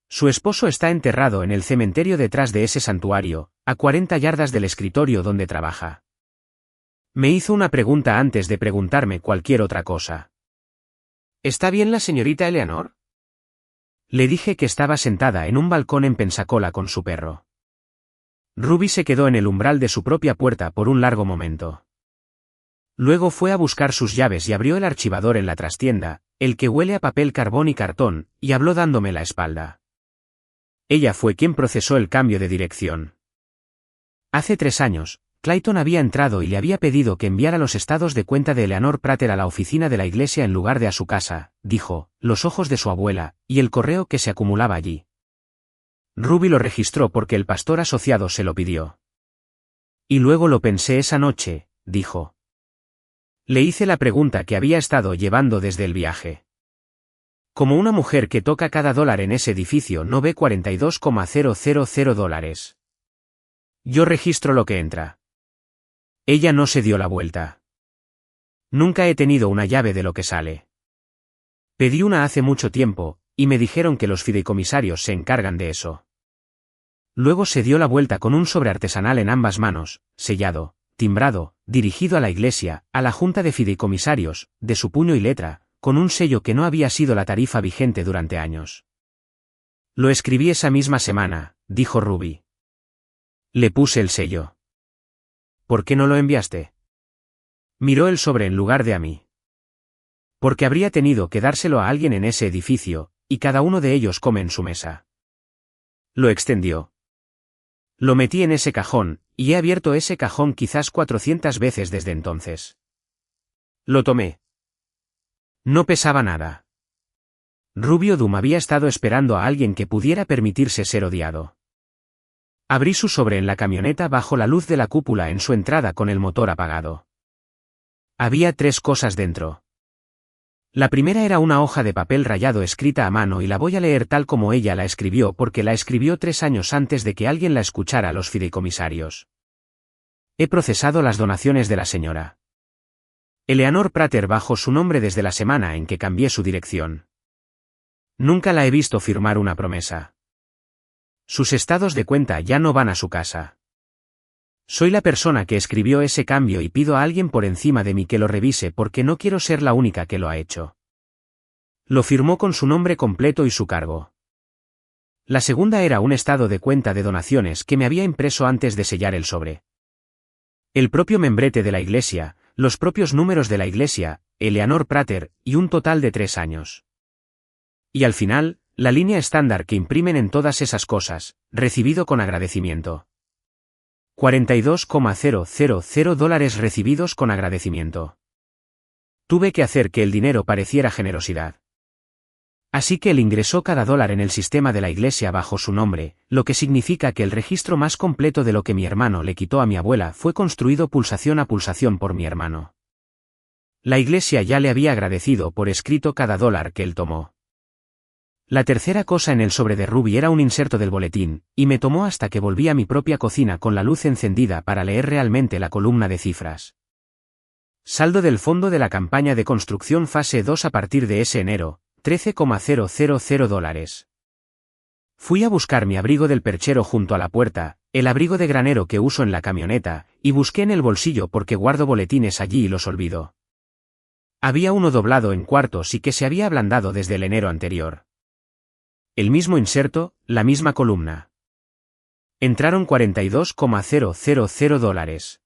Su esposo está enterrado en el cementerio detrás de ese santuario, a 40 yardas del escritorio donde trabaja. Me hizo una pregunta antes de preguntarme cualquier otra cosa. ¿Está bien la señorita Eleanor? Le dije que estaba sentada en un balcón en Pensacola con su perro. Ruby se quedó en el umbral de su propia puerta por un largo momento. Luego fue a buscar sus llaves y abrió el archivador en la trastienda, el que huele a papel carbón y cartón, y habló dándome la espalda. Ella fue quien procesó el cambio de dirección. Hace 3 años, Clayton había entrado y le había pedido que enviara los estados de cuenta de Eleanor Prater a la oficina de la iglesia en lugar de a su casa, dijo, los ojos de su abuela, y el correo que se acumulaba allí. Ruby lo registró porque el pastor asociado se lo pidió. Y luego lo pensé esa noche, dijo. Le hice la pregunta que había estado llevando desde el viaje. Como una mujer que toca cada dólar en ese edificio no ve $42,000. Yo registro lo que entra. Ella no se dio la vuelta. Nunca he tenido una llave de lo que sale. Pedí una hace mucho tiempo, y me dijeron que los fideicomisarios se encargan de eso. Luego se dio la vuelta con un sobre artesanal en ambas manos, sellado, timbrado, dirigido a la iglesia, a la junta de fideicomisarios, de su puño y letra, con un sello que no había sido la tarifa vigente durante años. Lo escribí esa misma semana, dijo Ruby. Le puse el sello. ¿Por qué no lo enviaste? Miró el sobre en lugar de a mí. Porque habría tenido que dárselo a alguien en ese edificio, y cada uno de ellos come en su mesa. Lo extendió. Lo metí en ese cajón, y he abierto ese cajón quizás 400 veces desde entonces. Lo tomé. No pesaba nada. Rubio Doom había estado esperando a alguien que pudiera permitirse ser odiado. Abrí su sobre en la camioneta bajo la luz de la cúpula en su entrada con el motor apagado. Había 3 cosas dentro. La primera era una hoja de papel rayado escrita a mano y la voy a leer tal como ella la escribió porque la escribió 3 años antes de que alguien la escuchara los fideicomisarios. He procesado las donaciones de la señora Eleanor Prater bajo su nombre desde la semana en que cambié su dirección. Nunca la he visto firmar una promesa. Sus estados de cuenta ya no van a su casa. Soy la persona que escribió ese cambio y pido a alguien por encima de mí que lo revise porque no quiero ser la única que lo ha hecho. Lo firmó con su nombre completo y su cargo. La segunda era un estado de cuenta de donaciones que me había impreso antes de sellar el sobre. El propio membrete de la iglesia, los propios números de la iglesia, Eleanor Prater, y un total de 3 años. Y al final, la línea estándar que imprimen en todas esas cosas, recibido con agradecimiento. $42,000 recibidos con agradecimiento. Tuve que hacer que el dinero pareciera generosidad. Así que él ingresó cada dólar en el sistema de la iglesia bajo su nombre, lo que significa que el registro más completo de lo que mi hermano le quitó a mi abuela fue construido pulsación a pulsación por mi hermano. La iglesia ya le había agradecido por escrito cada dólar que él tomó. La tercera cosa en el sobre de Ruby era un inserto del boletín, y me tomó hasta que volví a mi propia cocina con la luz encendida para leer realmente la columna de cifras. Saldo del fondo de la campaña de construcción fase 2 a partir de ese enero, $13,000. Fui a buscar mi abrigo del perchero junto a la puerta, el abrigo de granero que uso en la camioneta, y busqué en el bolsillo porque guardo boletines allí y los olvido. Había uno doblado en cuartos y que se había ablandado desde el enero anterior. El mismo inserto, la misma columna. Entraron $42,000.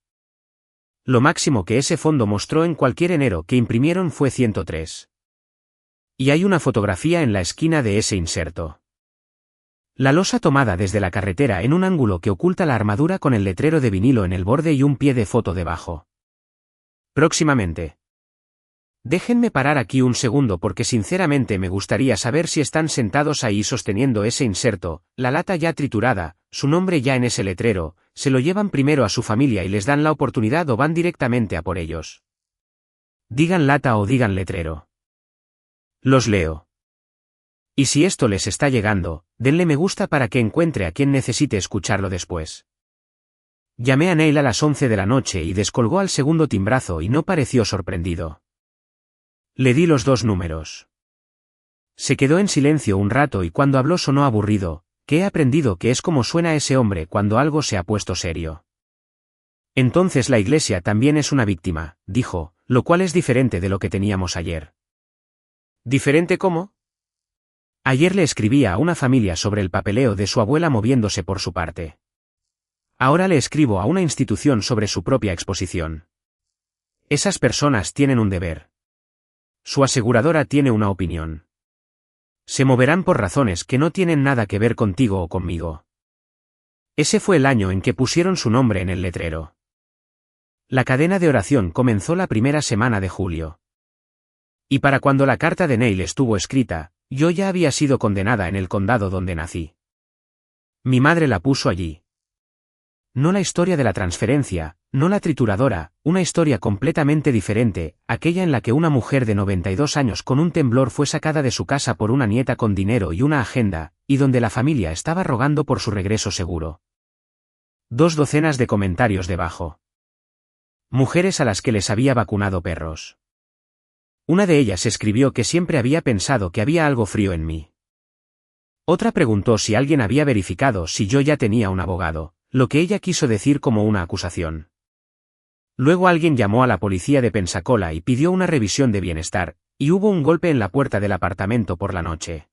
Lo máximo que ese fondo mostró en cualquier enero que imprimieron fue 103. Y hay una fotografía en la esquina de ese inserto. La losa tomada desde la carretera en un ángulo que oculta la armadura con el letrero de vinilo en el borde y un pie de foto debajo. Próximamente. Déjenme parar aquí un segundo porque sinceramente me gustaría saber si están sentados ahí sosteniendo ese inserto, la lata ya triturada, su nombre ya en ese letrero, se lo llevan primero a su familia y les dan la oportunidad o van directamente a por ellos. Digan lata o digan letrero. Los leo. Y si esto les está llegando, denle me gusta para que encuentre a quien necesite escucharlo después. Llamé a Neil a las 11 de la noche y descolgó al segundo timbrazo y no pareció sorprendido. Le di los 2 números. Se quedó en silencio un rato y cuando habló sonó aburrido, que he aprendido que es como suena ese hombre cuando algo se ha puesto serio. Entonces la iglesia también es una víctima, dijo, lo cual es diferente de lo que teníamos ayer. ¿Diferente cómo? Ayer le escribía a una familia sobre el papeleo de su abuela moviéndose por su parte. Ahora le escribo a una institución sobre su propia exposición. Esas personas tienen un deber. Su aseguradora tiene una opinión. Se moverán por razones que no tienen nada que ver contigo o conmigo. Ese fue el año en que pusieron su nombre en el letrero. La cadena de oración comenzó la primera semana de julio. Y para cuando la carta de Neil estuvo escrita, yo ya había sido condenada en el condado donde nací. Mi madre la puso allí. No la historia de la transferencia, no la trituradora, una historia completamente diferente, aquella en la que una mujer de 92 años con un temblor fue sacada de su casa por una nieta con dinero y una agenda, y donde la familia estaba rogando por su regreso seguro. 2 docenas de comentarios debajo. Mujeres a las que les había vacunado perros. Una de ellas escribió que siempre había pensado que había algo frío en mí. Otra preguntó si alguien había verificado si yo ya tenía un abogado, lo que ella quiso decir como una acusación. Luego alguien llamó a la policía de Pensacola y pidió una revisión de bienestar, y hubo un golpe en la puerta del apartamento por la noche.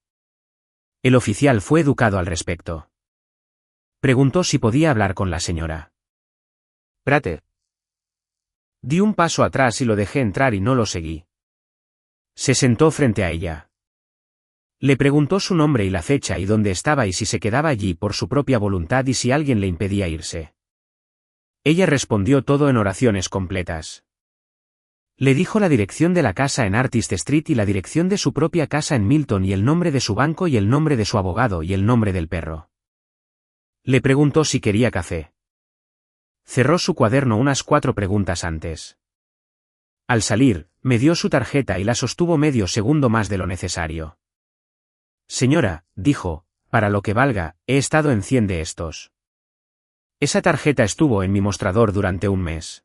El oficial fue educado al respecto. Preguntó si podía hablar con la señora Prater. Di un paso atrás y lo dejé entrar y no lo seguí. Se sentó frente a ella. Le preguntó su nombre y la fecha y dónde estaba y si se quedaba allí por su propia voluntad y si alguien le impedía irse. Ella respondió todo en oraciones completas. Le dijo la dirección de la casa en Artist Street y la dirección de su propia casa en Milton y el nombre de su banco y el nombre de su abogado y el nombre del perro. Le preguntó si quería café. Cerró su cuaderno unas 4 preguntas antes. Al salir, me dio su tarjeta y la sostuvo medio segundo más de lo necesario. Señora, dijo, para lo que valga, he estado en 100 de estos. Esa tarjeta estuvo en mi mostrador durante un mes.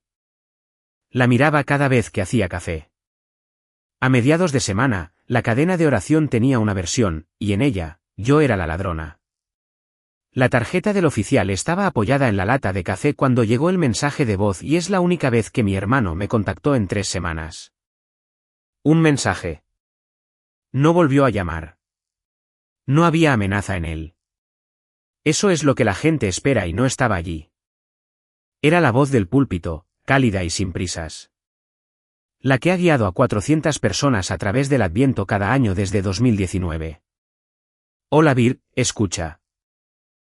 La miraba cada vez que hacía café. A mediados de semana, la cadena de oración tenía una versión, y en ella, yo era la ladrona. La tarjeta del oficial estaba apoyada en la lata de café cuando llegó el mensaje de voz y es la única vez que mi hermano me contactó en 3 semanas. Un mensaje. No volvió a llamar. No había amenaza en él. Eso es lo que la gente espera y no estaba allí. Era la voz del púlpito, cálida y sin prisas. La que ha guiado a 400 personas a través del Adviento cada año desde 2019. Hola Vir, escucha.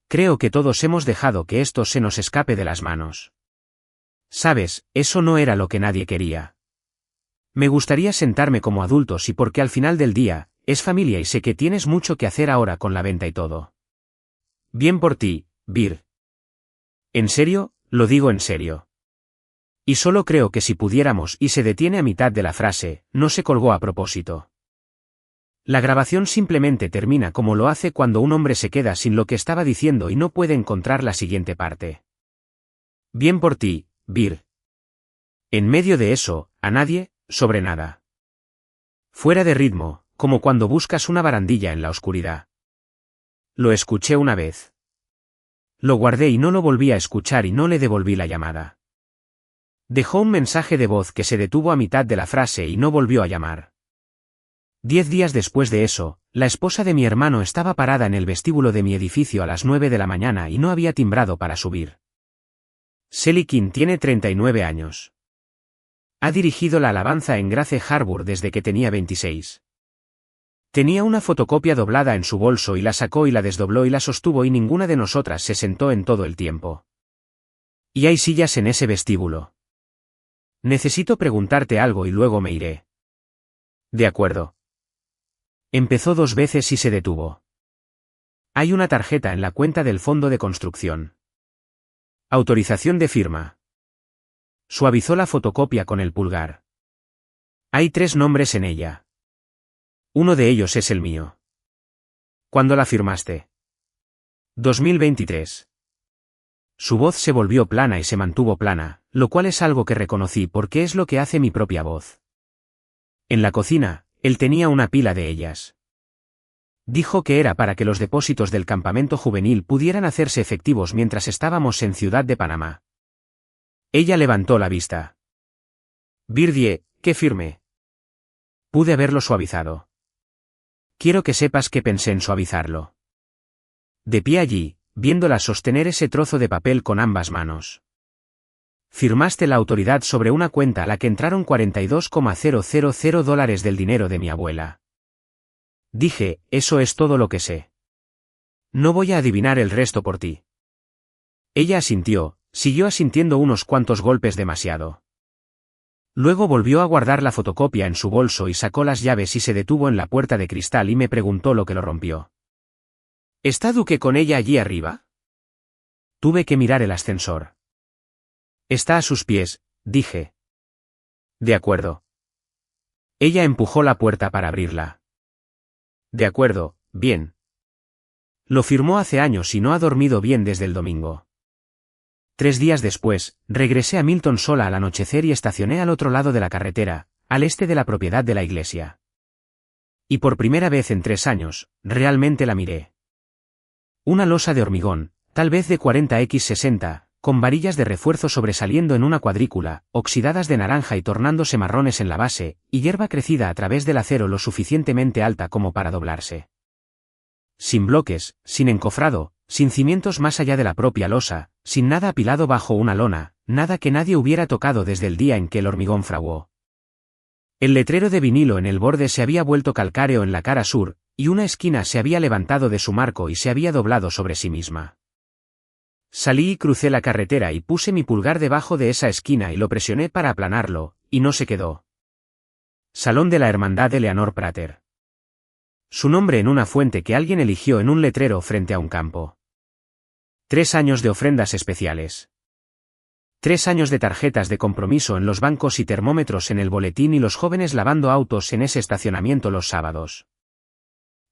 Creo que todos hemos dejado que esto se nos escape de las manos. Sabes, eso no era lo que nadie quería. Me gustaría sentarme como adultos y porque al final del día, es familia y sé que tienes mucho que hacer ahora con la venta y todo. Bien por ti, Vir. ¿En serio? Lo digo en serio. Y solo creo que si pudiéramos y se detiene a mitad de la frase, no se colgó a propósito. La grabación simplemente termina como lo hace cuando un hombre se queda sin lo que estaba diciendo y no puede encontrar la siguiente parte. Bien por ti, Vir. En medio de eso, a nadie, sobre nada. Fuera de ritmo, como cuando buscas una barandilla en la oscuridad. Lo escuché una vez. Lo guardé y no lo volví a escuchar y no le devolví la llamada. Dejó un mensaje de voz que se detuvo a mitad de la frase y no volvió a llamar. 10 días después de eso, la esposa de mi hermano estaba parada en el vestíbulo de mi edificio a las 9 de la mañana y no había timbrado para subir. Sally King tiene 39 años. Ha dirigido la alabanza en Grace Harbor desde que tenía 26. Tenía una fotocopia doblada en su bolso y la sacó y la desdobló y la sostuvo y ninguna de nosotras se sentó en todo el tiempo. Y hay sillas en ese vestíbulo. Necesito preguntarte algo y luego me iré. De acuerdo. Empezó 2 veces y se detuvo. Hay una tarjeta en la cuenta del fondo de construcción. Autorización de firma. Suavizó la fotocopia con el pulgar. Hay 3 nombres en ella. Uno de ellos es el mío. ¿Cuándo la firmaste? 2023. Su voz se volvió plana y se mantuvo plana, lo cual es algo que reconocí porque es lo que hace mi propia voz. En la cocina, él tenía una pila de ellas. Dijo que era para que los depósitos del campamento juvenil pudieran hacerse efectivos mientras estábamos en Ciudad de Panamá. Ella levantó la vista. Virdie, ¿qué firme? Pude haberlo suavizado. Quiero que sepas que pensé en suavizarlo. De pie allí, viéndola sostener ese trozo de papel con ambas manos. Firmaste la autoridad sobre una cuenta a la que entraron $42,000 del dinero de mi abuela. Dije, eso es todo lo que sé. No voy a adivinar el resto por ti. Ella asintió, siguió asintiendo unos cuantos golpes demasiado. Luego volvió a guardar la fotocopia en su bolso y sacó las llaves y se detuvo en la puerta de cristal y me preguntó lo que lo rompió. ¿Está Duque con ella allí arriba? Tuve que mirar el ascensor. Está a sus pies, dije. De acuerdo. Ella empujó la puerta para abrirla. De acuerdo, bien. Lo firmó hace años y no ha dormido bien desde el domingo. 3 días después, regresé a Milton sola al anochecer y estacioné al otro lado de la carretera, al este de la propiedad de la iglesia. Y por primera vez en 3 años, realmente la miré. Una losa de hormigón, tal vez de 40x60, con varillas de refuerzo sobresaliendo en una cuadrícula, oxidadas de naranja y tornándose marrones en la base, y hierba crecida a través del acero lo suficientemente alta como para doblarse. Sin bloques, sin encofrado, sin cimientos más allá de la propia losa, sin nada apilado bajo una lona, nada que nadie hubiera tocado desde el día en que el hormigón fraguó. El letrero de vinilo en el borde se había vuelto calcáreo en la cara sur, y una esquina se había levantado de su marco y se había doblado sobre sí misma. Salí y crucé la carretera y puse mi pulgar debajo de esa esquina y lo presioné para aplanarlo, y no se quedó. Salón de la Hermandad Eleanor Prater. Su nombre en una fuente que alguien eligió en un letrero frente a un campo. 3 años de ofrendas especiales. 3 años de tarjetas de compromiso en los bancos y termómetros en el boletín y los jóvenes lavando autos en ese estacionamiento los sábados.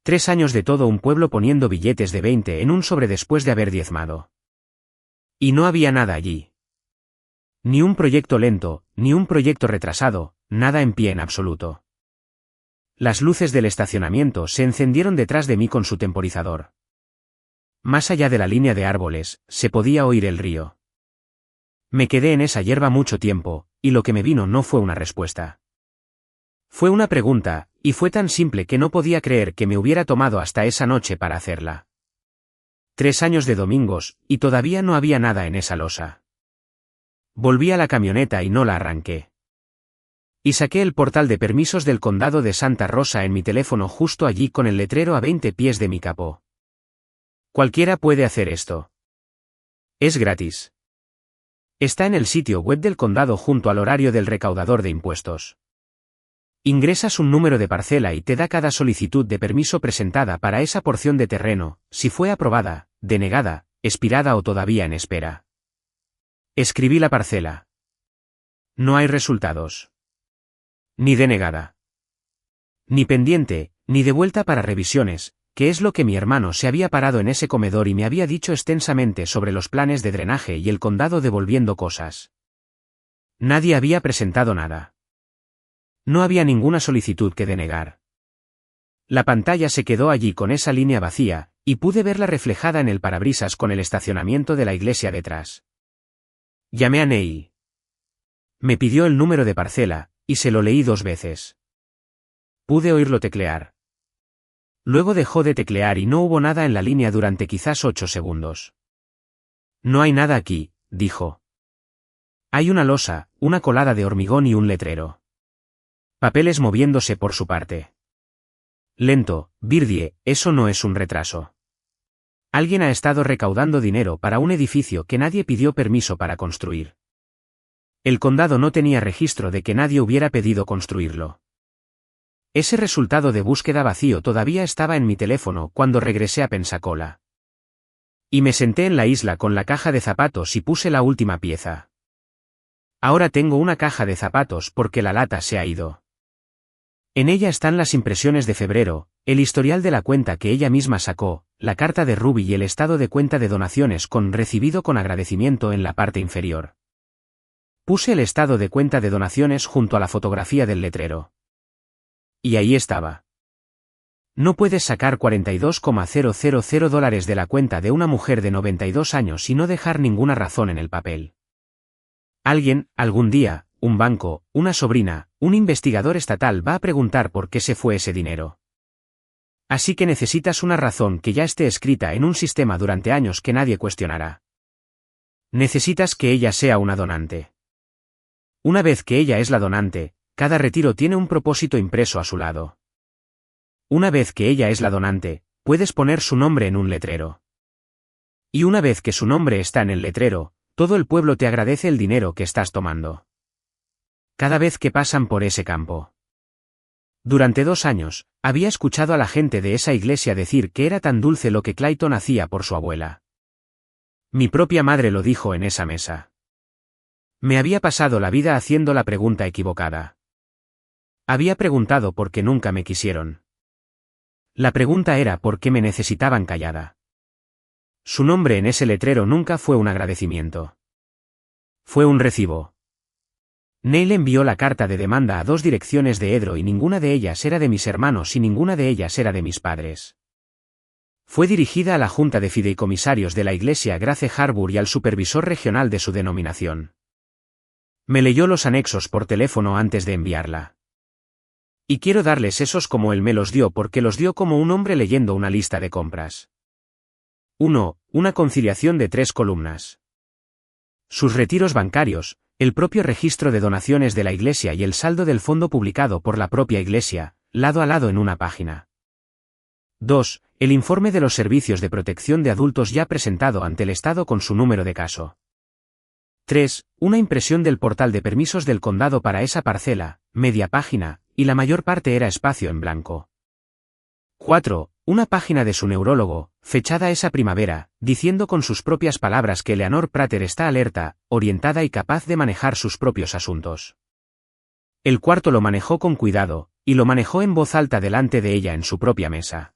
3 años de todo un pueblo poniendo billetes de 20 en un sobre después de haber diezmado. Y no había nada allí. Ni un proyecto lento, ni un proyecto retrasado, nada en pie en absoluto. Las luces del estacionamiento se encendieron detrás de mí con su temporizador. Más allá de la línea de árboles, se podía oír el río. Me quedé en esa hierba mucho tiempo, y lo que me vino no fue una respuesta. Fue una pregunta, y fue tan simple que no podía creer que me hubiera tomado hasta esa noche para hacerla. 3 años de domingos, y todavía no había nada en esa losa. Volví a la camioneta y no la arranqué. Y saqué el portal de permisos del condado de Santa Rosa en mi teléfono justo allí con el letrero a 20 pies de mi capó. Cualquiera puede hacer esto. Es gratis. Está en el sitio web del condado junto al horario del recaudador de impuestos. Ingresas un número de parcela y te da cada solicitud de permiso presentada para esa porción de terreno, si fue aprobada, denegada, expirada o todavía en espera. Escribí la parcela. No hay resultados. Ni denegada. Ni pendiente, ni de vuelta para revisiones, que es lo que mi hermano se había parado en ese comedor y me había dicho extensamente sobre los planes de drenaje y el condado devolviendo cosas. Nadie había presentado nada. No había ninguna solicitud que denegar. La pantalla se quedó allí con esa línea vacía, y pude verla reflejada en el parabrisas con el estacionamiento de la iglesia detrás. Llamé a Neil. Me pidió el número de parcela, y se lo leí 2 veces. Pude oírlo teclear. Luego dejó de teclear y no hubo nada en la línea durante quizás 8 segundos. No hay nada aquí, dijo. Hay una losa, una colada de hormigón y un letrero. Papeles moviéndose por su parte. Lento, Birdie, eso no es un retraso. Alguien ha estado recaudando dinero para un edificio que nadie pidió permiso para construir. El condado no tenía registro de que nadie hubiera pedido construirlo. Ese resultado de búsqueda vacío todavía estaba en mi teléfono cuando regresé a Pensacola. Y me senté en la isla con la caja de zapatos y puse la última pieza. Ahora tengo una caja de zapatos porque la lata se ha ido. En ella están las impresiones de febrero, el historial de la cuenta que ella misma sacó, la carta de Ruby y el estado de cuenta de donaciones con recibido con agradecimiento en la parte inferior. Puse el estado de cuenta de donaciones junto a la fotografía del letrero. Y ahí estaba. No puedes sacar $42,000 de la cuenta de una mujer de 92 años y no dejar ninguna razón en el papel. Alguien, algún día, un banco, una sobrina, un investigador estatal va a preguntar por qué se fue ese dinero. Así que necesitas una razón que ya esté escrita en un sistema durante años que nadie cuestionará. Necesitas que ella sea una donante. Una vez que ella es la donante, cada retiro tiene un propósito impreso a su lado. Una vez que ella es la donante, puedes poner su nombre en un letrero. Y una vez que su nombre está en el letrero, todo el pueblo te agradece el dinero que estás tomando. Cada vez que pasan por ese campo. Durante 2 años, había escuchado a la gente de esa iglesia decir que era tan dulce lo que Clayton hacía por su abuela. Mi propia madre lo dijo en esa mesa. Me había pasado la vida haciendo la pregunta equivocada. Había preguntado por qué nunca me quisieron. La pregunta era por qué me necesitaban callada. Su nombre en ese letrero nunca fue un agradecimiento. Fue un recibo. Neil envió la carta de demanda a 2 direcciones de Edro y ninguna de ellas era de mis hermanos y ninguna de ellas era de mis padres. Fue dirigida a la Junta de Fideicomisarios de la Iglesia Grace Harbor y al supervisor regional de su denominación. Me leyó los anexos por teléfono antes de enviarla. Y quiero darles esos como él me los dio porque los dio como un hombre leyendo una lista de compras. 1. Una conciliación de 3 columnas. sus retiros bancarios, el propio registro de donaciones de la iglesia y el saldo del fondo publicado por la propia iglesia, lado a lado en una página. 2. El informe de los servicios de protección de adultos ya presentado ante el Estado con su número de caso. 3. Una impresión del portal de permisos del condado para esa parcela, media página, y la mayor parte era espacio en blanco. 4. Una página de su neurólogo, fechada esa primavera, diciendo con sus propias palabras que Eleanor Prater está alerta, orientada y capaz de manejar sus propios asuntos. El cuarto lo manejó con cuidado, y lo manejó en voz alta delante de ella en su propia mesa.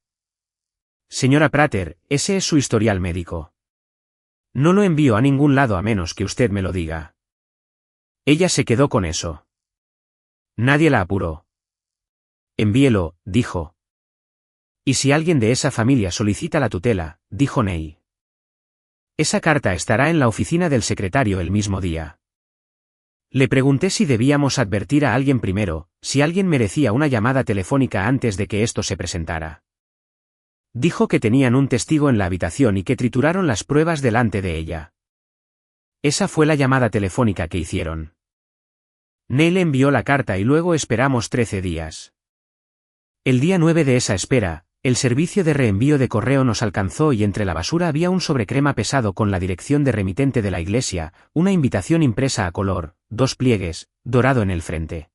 Señora Prater, ese es su historial médico. No lo envío a ningún lado a menos que usted me lo diga. Ella se quedó con eso. Nadie la apuró. Envíelo, dijo. Y si alguien de esa familia solicita la tutela, dijo Ney. Esa carta estará en la oficina del secretario el mismo día. Le pregunté si debíamos advertir a alguien primero, si alguien merecía una llamada telefónica antes de que esto se presentara. Dijo que tenían un testigo en la habitación y que trituraron las pruebas delante de ella. Esa fue la llamada telefónica que hicieron. Neil envió la carta y luego esperamos 13 días. El día 9 de esa espera, el servicio de reenvío de correo nos alcanzó y entre la basura había un sobrecrema pesado con la dirección de remitente de la iglesia, una invitación impresa a color, 2 pliegues, dorado en el frente.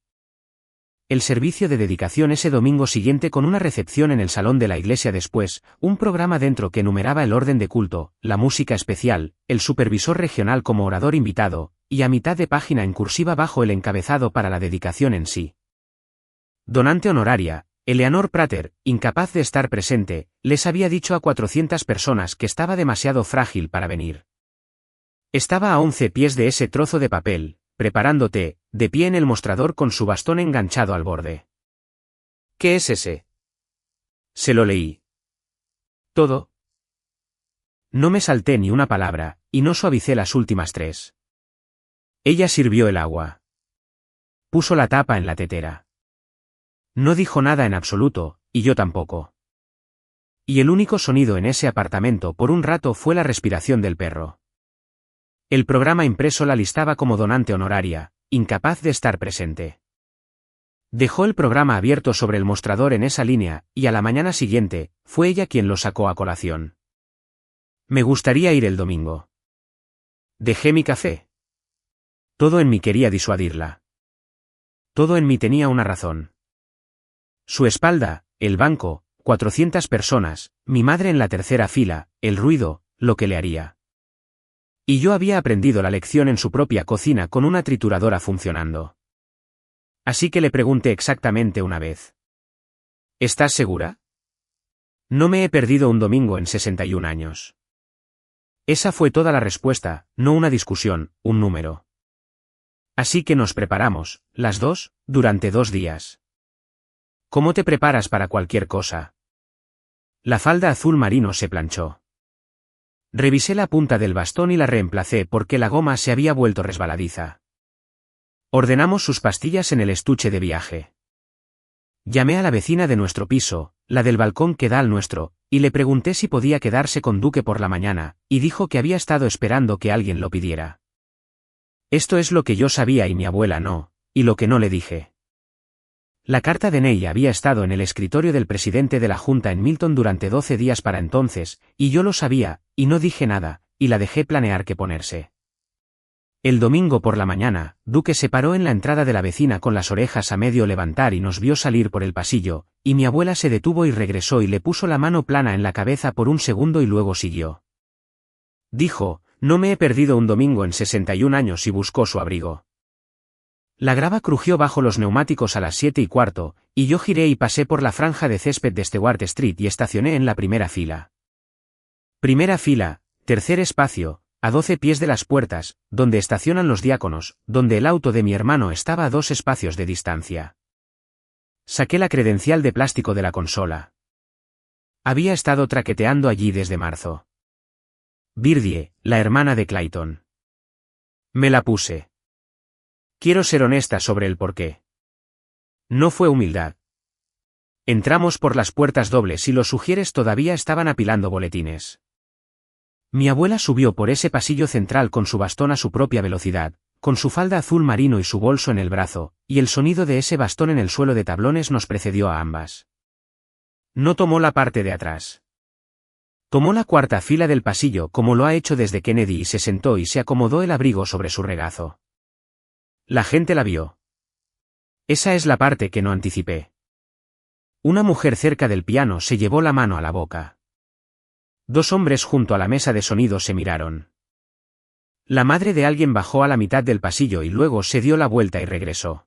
El servicio de dedicación ese domingo siguiente con una recepción en el salón de la iglesia después, un programa dentro que enumeraba el orden de culto, la música especial, el supervisor regional como orador invitado, y a mitad de página en cursiva bajo el encabezado para la dedicación en sí. Donante honoraria, Eleanor Prater, incapaz de estar presente, les había dicho a 400 personas que estaba demasiado frágil para venir. Estaba a 11 pies de ese trozo de papel, preparando té, de pie en el mostrador con su bastón enganchado al borde. ¿Qué es ese? Se lo leí. ¿Todo? No me salté ni una palabra, y no suavicé las últimas 3. Ella sirvió el agua. Puso la tapa en la tetera. No dijo nada en absoluto, y yo tampoco. Y el único sonido en ese apartamento por un rato fue la respiración del perro. El programa impreso la listaba como donante honoraria, incapaz de estar presente. Dejó el programa abierto sobre el mostrador en esa línea, y a la mañana siguiente, fue ella quien lo sacó a colación. Me gustaría ir el domingo. Dejé mi café. Todo en mí quería disuadirla. Todo en mí tenía una razón. Su espalda, el banco, 400 personas, mi madre en la tercera fila, el ruido, lo que le haría. Y yo había aprendido la lección en su propia cocina con una trituradora funcionando. Así que le pregunté exactamente una vez. ¿Estás segura? No me he perdido un domingo en 61 años. Esa fue toda la respuesta, no una discusión, un número. Así que nos preparamos, las dos, durante 2 días. ¿Cómo te preparas para cualquier cosa? La falda azul marino se planchó. Revisé la punta del bastón y la reemplacé porque la goma se había vuelto resbaladiza. Ordenamos sus pastillas en el estuche de viaje. Llamé a la vecina de nuestro piso, la del balcón que da al nuestro, y le pregunté si podía quedarse con Duque por la mañana, y dijo que había estado esperando que alguien lo pidiera. Esto es lo que yo sabía y mi abuela no, y lo que no le dije. La carta de Ney había estado en el escritorio del presidente de la Junta en Milton durante 12 días para entonces, y yo lo sabía, y no dije nada, y la dejé planear qué ponerse. El domingo por la mañana, Duque se paró en la entrada de la vecina con las orejas a medio levantar y nos vio salir por el pasillo, y mi abuela se detuvo y regresó y le puso la mano plana en la cabeza por un segundo y luego siguió. Dijo, no me he perdido un domingo en 61 años y buscó su abrigo. La grava crujió bajo los neumáticos a las 7:15, y yo giré y pasé por la franja de césped de Stewart Street y estacioné en la primera fila. Primera fila, tercer espacio, a 12 pies de las puertas, donde estacionan los diáconos, donde el auto de mi hermano estaba a 2 espacios de distancia. Saqué la credencial de plástico de la consola. Había estado traqueteando allí desde marzo. Birdie, la hermana de Clayton. Me la puse. Quiero ser honesta sobre el porqué. No fue humildad. Entramos por las puertas dobles y los sugieres todavía estaban apilando boletines. Mi abuela subió por ese pasillo central con su bastón a su propia velocidad, con su falda azul marino y su bolso en el brazo, y el sonido de ese bastón en el suelo de tablones nos precedió a ambas. No tomó la parte de atrás. Tomó la cuarta fila del pasillo como lo ha hecho desde Kennedy y se sentó y se acomodó el abrigo sobre su regazo. La gente la vio. Esa es la parte que no anticipé. Una mujer cerca del piano se llevó la mano a la boca. Dos hombres junto a la mesa de sonido se miraron. La madre de alguien bajó a la mitad del pasillo y luego se dio la vuelta y regresó.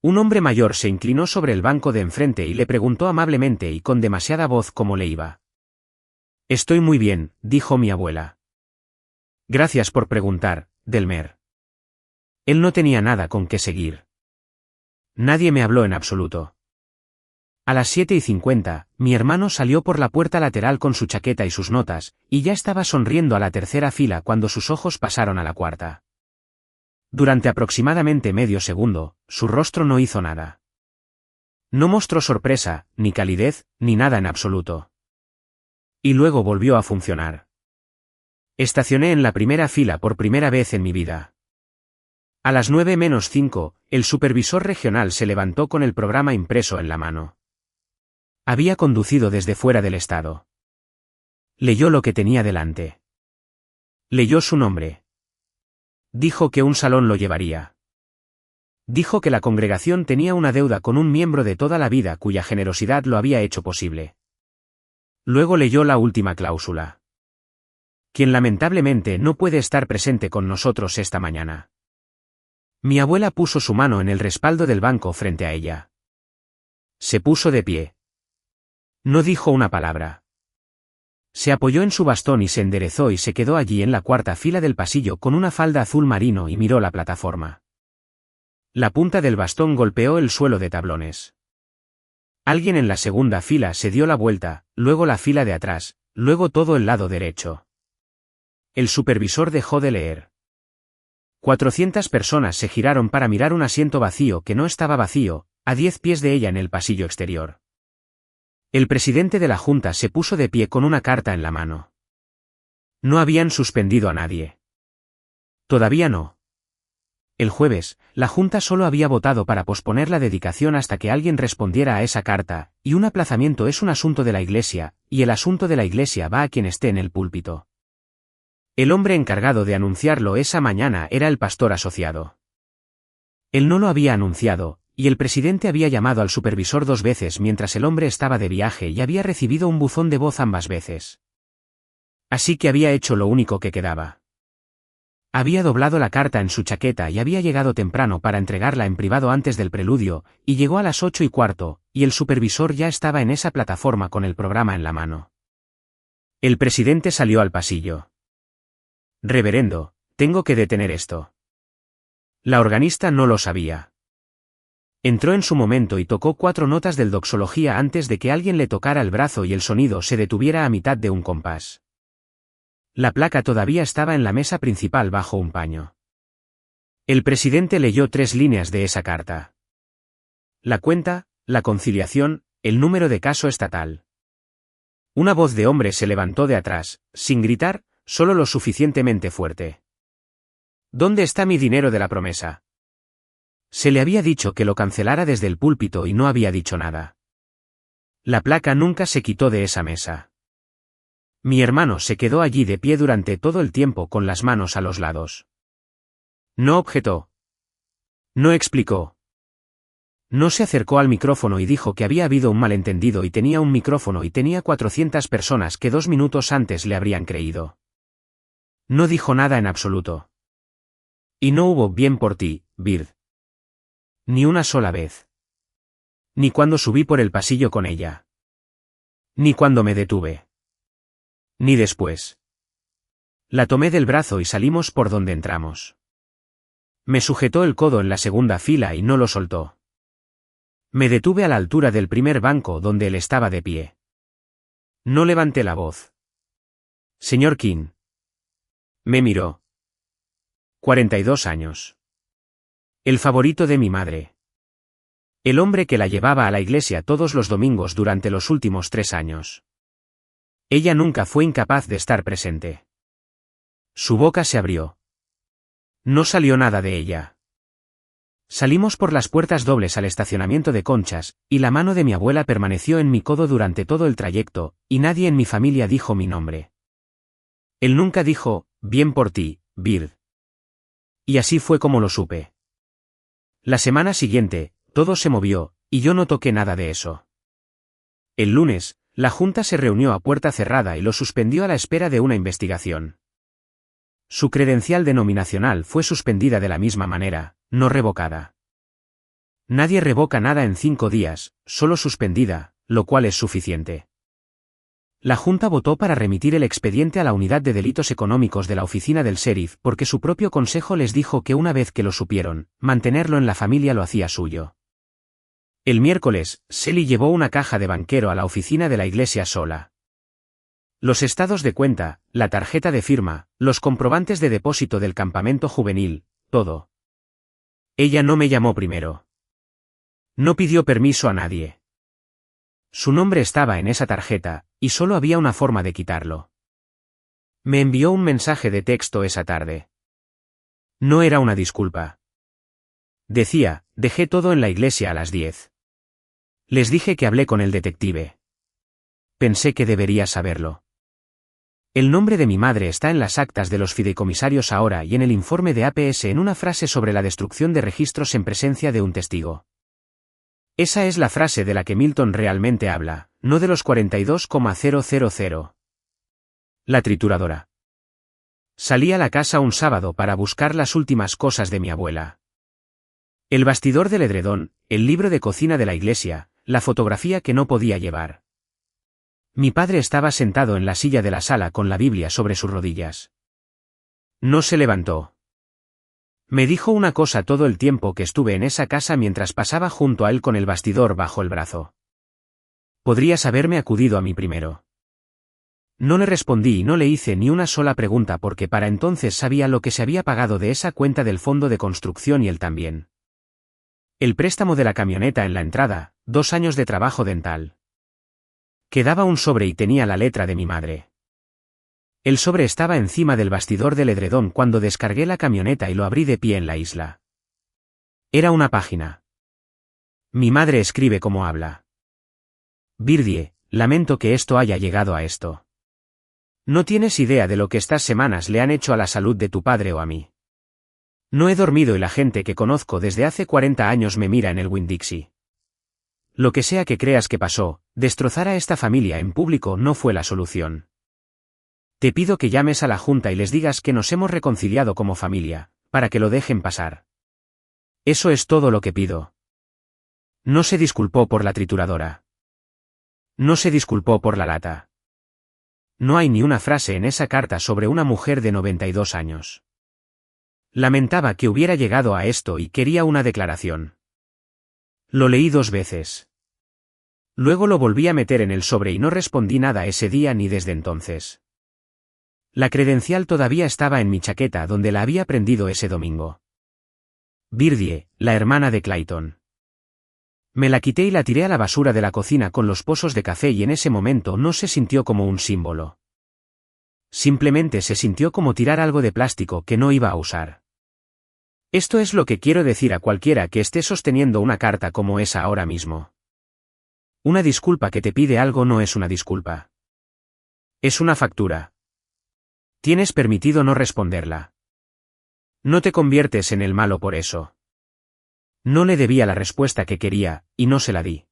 Un hombre mayor se inclinó sobre el banco de enfrente y le preguntó amablemente y con demasiada voz cómo le iba. Estoy muy bien, dijo mi abuela. Gracias por preguntar, Delmer. Él no tenía nada con qué seguir. Nadie me habló en absoluto. A las 7:50, mi hermano salió por la puerta lateral con su chaqueta y sus notas, y ya estaba sonriendo a la tercera fila cuando sus ojos pasaron a la cuarta. Durante aproximadamente medio segundo, su rostro no hizo nada. No mostró sorpresa, ni calidez, ni nada en absoluto. Y luego volvió a funcionar. Estacioné en la primera fila por primera vez en mi vida. A las 9:05, el supervisor regional se levantó con el programa impreso en la mano. Había conducido desde fuera del estado. Leyó lo que tenía delante. Leyó su nombre. Dijo que un salón lo llevaría. Dijo que la congregación tenía una deuda con un miembro de toda la vida cuya generosidad lo había hecho posible. Luego leyó la última cláusula. Quien lamentablemente no puede estar presente con nosotros esta mañana. Mi abuela puso su mano en el respaldo del banco frente a ella. Se puso de pie. No dijo una palabra. Se apoyó en su bastón y se enderezó y se quedó allí en la cuarta fila del pasillo con una falda azul marino y miró la plataforma. La punta del bastón golpeó el suelo de tablones. Alguien en la segunda fila se dio la vuelta, luego la fila de atrás, luego todo el lado derecho. El supervisor dejó de leer. 400 personas se giraron para mirar un asiento vacío que no estaba vacío, a 10 pies de ella en el pasillo exterior. El presidente de la Junta se puso de pie con una carta en la mano. No habían suspendido a nadie. Todavía no. El jueves, la Junta solo había votado para posponer la dedicación hasta que alguien respondiera a esa carta, y un aplazamiento es un asunto de la Iglesia, y el asunto de la Iglesia va a quien esté en el púlpito. El hombre encargado de anunciarlo esa mañana era el pastor asociado. Él no lo había anunciado, y el presidente había llamado al supervisor 2 veces mientras el hombre estaba de viaje y había recibido un buzón de voz ambas veces. Así que había hecho lo único que quedaba. Había doblado la carta en su chaqueta y había llegado temprano para entregarla en privado antes del preludio, y llegó a las 8:15, y el supervisor ya estaba en esa plataforma con el programa en la mano. El presidente salió al pasillo. Reverendo, tengo que detener esto. La organista no lo sabía. Entró en su momento y tocó 4 notas del doxología antes de que alguien le tocara el brazo y el sonido se detuviera a mitad de un compás. La placa todavía estaba en la mesa principal bajo un paño. El presidente leyó 3 líneas de esa carta. La cuenta, la conciliación, el número de caso estatal. Una voz de hombre se levantó de atrás, sin gritar, solo lo suficientemente fuerte. ¿Dónde está mi dinero de la promesa? Se le había dicho que lo cancelara desde el púlpito y no había dicho nada. La placa nunca se quitó de esa mesa. Mi hermano se quedó allí de pie durante todo el tiempo con las manos a los lados. No objetó. No explicó. No se acercó al micrófono y dijo que había habido un malentendido y tenía un micrófono y tenía 400 personas que 2 minutos antes le habrían creído. No dijo nada en absoluto. Y no hubo bien por ti, Bird. Ni una sola vez. Ni cuando subí por el pasillo con ella. Ni cuando me detuve. Ni después. La tomé del brazo y salimos por donde entramos. Me sujetó el codo en la segunda fila y no lo soltó. Me detuve a la altura del primer banco donde él estaba de pie. No levanté la voz. Señor King. Me miró. 42 años. El favorito de mi madre. El hombre que la llevaba a la iglesia todos los domingos durante los últimos 3 años. Ella nunca fue incapaz de estar presente. Su boca se abrió. No salió nada de ella. Salimos por las puertas dobles al estacionamiento de Conchas, y la mano de mi abuela permaneció en mi codo durante todo el trayecto, y nadie en mi familia dijo mi nombre. Él nunca dijo, bien por ti, Bird. Y así fue como lo supe. La semana siguiente, todo se movió, y yo no toqué nada de eso. El lunes, la Junta se reunió a puerta cerrada y lo suspendió a la espera de una investigación. Su credencial denominacional fue suspendida de la misma manera, no revocada. Nadie revoca nada en 5 días, solo suspendida, lo cual es suficiente. La Junta votó para remitir el expediente a la Unidad de Delitos Económicos de la oficina del sheriff porque su propio consejo les dijo que una vez que lo supieron, mantenerlo en la familia lo hacía suyo. El miércoles, Sally llevó una caja de banquero a la oficina de la iglesia sola. Los estados de cuenta, la tarjeta de firma, los comprobantes de depósito del campamento juvenil, todo. Ella no me llamó primero. No pidió permiso a nadie. Su nombre estaba en esa tarjeta, y solo había una forma de quitarlo. Me envió un mensaje de texto esa tarde. No era una disculpa. Decía, dejé todo en la iglesia a las 10. Les dije que hablé con el detective. Pensé que debería saberlo. El nombre de mi madre está en las actas de los fideicomisarios ahora y en el informe de APS en una frase sobre la destrucción de registros en presencia de un testigo. Esa es la frase de la que Milton realmente habla, no de los 42,000. La trituradora. Salí a la casa un sábado para buscar las últimas cosas de mi abuela. El bastidor del edredón, el libro de cocina de la iglesia, la fotografía que no podía llevar. Mi padre estaba sentado en la silla de la sala con la Biblia sobre sus rodillas. No se levantó. Me dijo una cosa todo el tiempo que estuve en esa casa mientras pasaba junto a él con el bastidor bajo el brazo. Podrías haberme acudido a mí primero. No le respondí y no le hice ni una sola pregunta porque para entonces sabía lo que se había pagado de esa cuenta del fondo de construcción y él también. El préstamo de la camioneta en la entrada, 2 años de trabajo dental. Quedaba un sobre y tenía la letra de mi madre. El sobre estaba encima del bastidor del edredón cuando descargué la camioneta y lo abrí de pie en la isla. Era una página. Mi madre escribe como habla. Birdie, lamento que esto haya llegado a esto. No tienes idea de lo que estas semanas le han hecho a la salud de tu padre o a mí. No he dormido y la gente que conozco desde hace 40 años me mira en el Winn-Dixie. Lo que sea que creas que pasó, destrozar a esta familia en público no fue la solución. Te pido que llames a la Junta y les digas que nos hemos reconciliado como familia, para que lo dejen pasar. Eso es todo lo que pido. No se disculpó por la trituradora. No se disculpó por la lata. No hay ni una frase en esa carta sobre una mujer de 92 años. Lamentaba que hubiera llegado a esto y quería una declaración. Lo leí 2 veces. Luego lo volví a meter en el sobre y no respondí nada ese día ni desde entonces. La credencial todavía estaba en mi chaqueta donde la había prendido ese domingo. Birdie, la hermana de Clayton. Me la quité y la tiré a la basura de la cocina con los pozos de café y en ese momento no se sintió como un símbolo. Simplemente se sintió como tirar algo de plástico que no iba a usar. Esto es lo que quiero decir a cualquiera que esté sosteniendo una carta como esa ahora mismo. Una disculpa que te pide algo no es una disculpa. Es una factura. Tienes permitido no responderla. No te conviertes en el malo por eso. No le debía la respuesta que quería, y no se la di.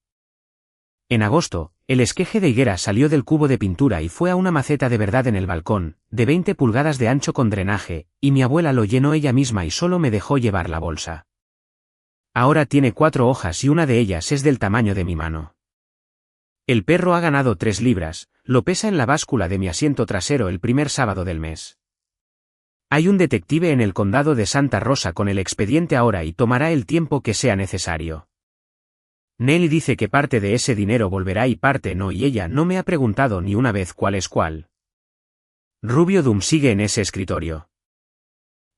En agosto, el esqueje de higuera salió del cubo de pintura y fue a una maceta de verdad en el balcón, de 20 pulgadas de ancho con drenaje, y mi abuela lo llenó ella misma y solo me dejó llevar la bolsa. Ahora tiene 4 hojas y una de ellas es del tamaño de mi mano. El perro ha ganado 3 libras, lo pesa en la báscula de mi asiento trasero el primer sábado del mes. Hay un detective en el condado de Santa Rosa con el expediente ahora y tomará el tiempo que sea necesario. Nelly dice que parte de ese dinero volverá y parte no y ella no me ha preguntado ni una vez cuál es cuál. Rubio Dum sigue en ese escritorio.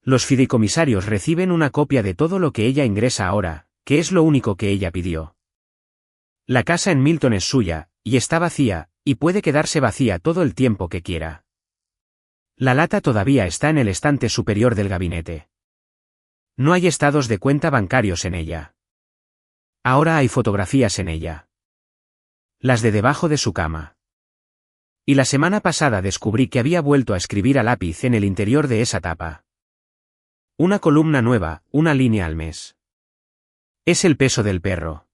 Los fideicomisarios reciben una copia de todo lo que ella ingresa ahora, que es lo único que ella pidió. La casa en Milton es suya, y está vacía, Y puede quedarse vacía todo el tiempo que quiera. La lata todavía está en el estante superior del gabinete. No hay estados de cuenta bancarios en ella. Ahora hay fotografías en ella. Las de debajo de su cama. Y la semana pasada descubrí que había vuelto a escribir a lápiz en el interior de esa tapa. Una columna nueva, una línea al mes. Es el peso del perro.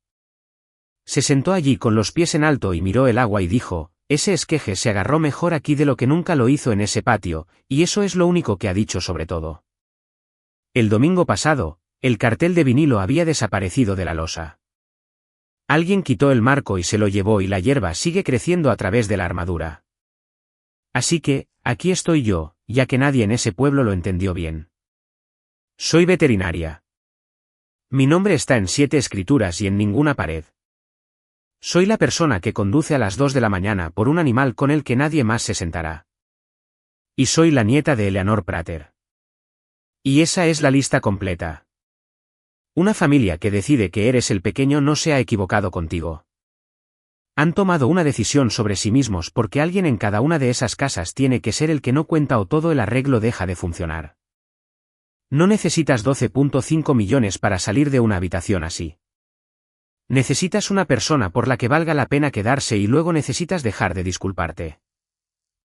Se sentó allí con los pies en alto y miró el agua y dijo, ese esqueje se agarró mejor aquí de lo que nunca lo hizo en ese patio, y eso es lo único que ha dicho sobre todo. El domingo pasado, el cartel de vinilo había desaparecido de la losa. Alguien quitó el marco y se lo llevó y la hierba sigue creciendo a través de la armadura. Así que, aquí estoy yo, ya que nadie en ese pueblo lo entendió bien. Soy veterinaria. Mi nombre está en 7 escrituras y en ninguna pared. Soy la persona que conduce a las 2 de la mañana por un animal con el que nadie más se sentará. Y soy la nieta de Eleanor Prater. Y esa es la lista completa. Una familia que decide que eres el pequeño no se ha equivocado contigo. Han tomado una decisión sobre sí mismos porque alguien en cada una de esas casas tiene que ser el que no cuenta o todo el arreglo deja de funcionar. No necesitas 12.5 millones para salir de una habitación así. Necesitas una persona por la que valga la pena quedarse y luego necesitas dejar de disculparte.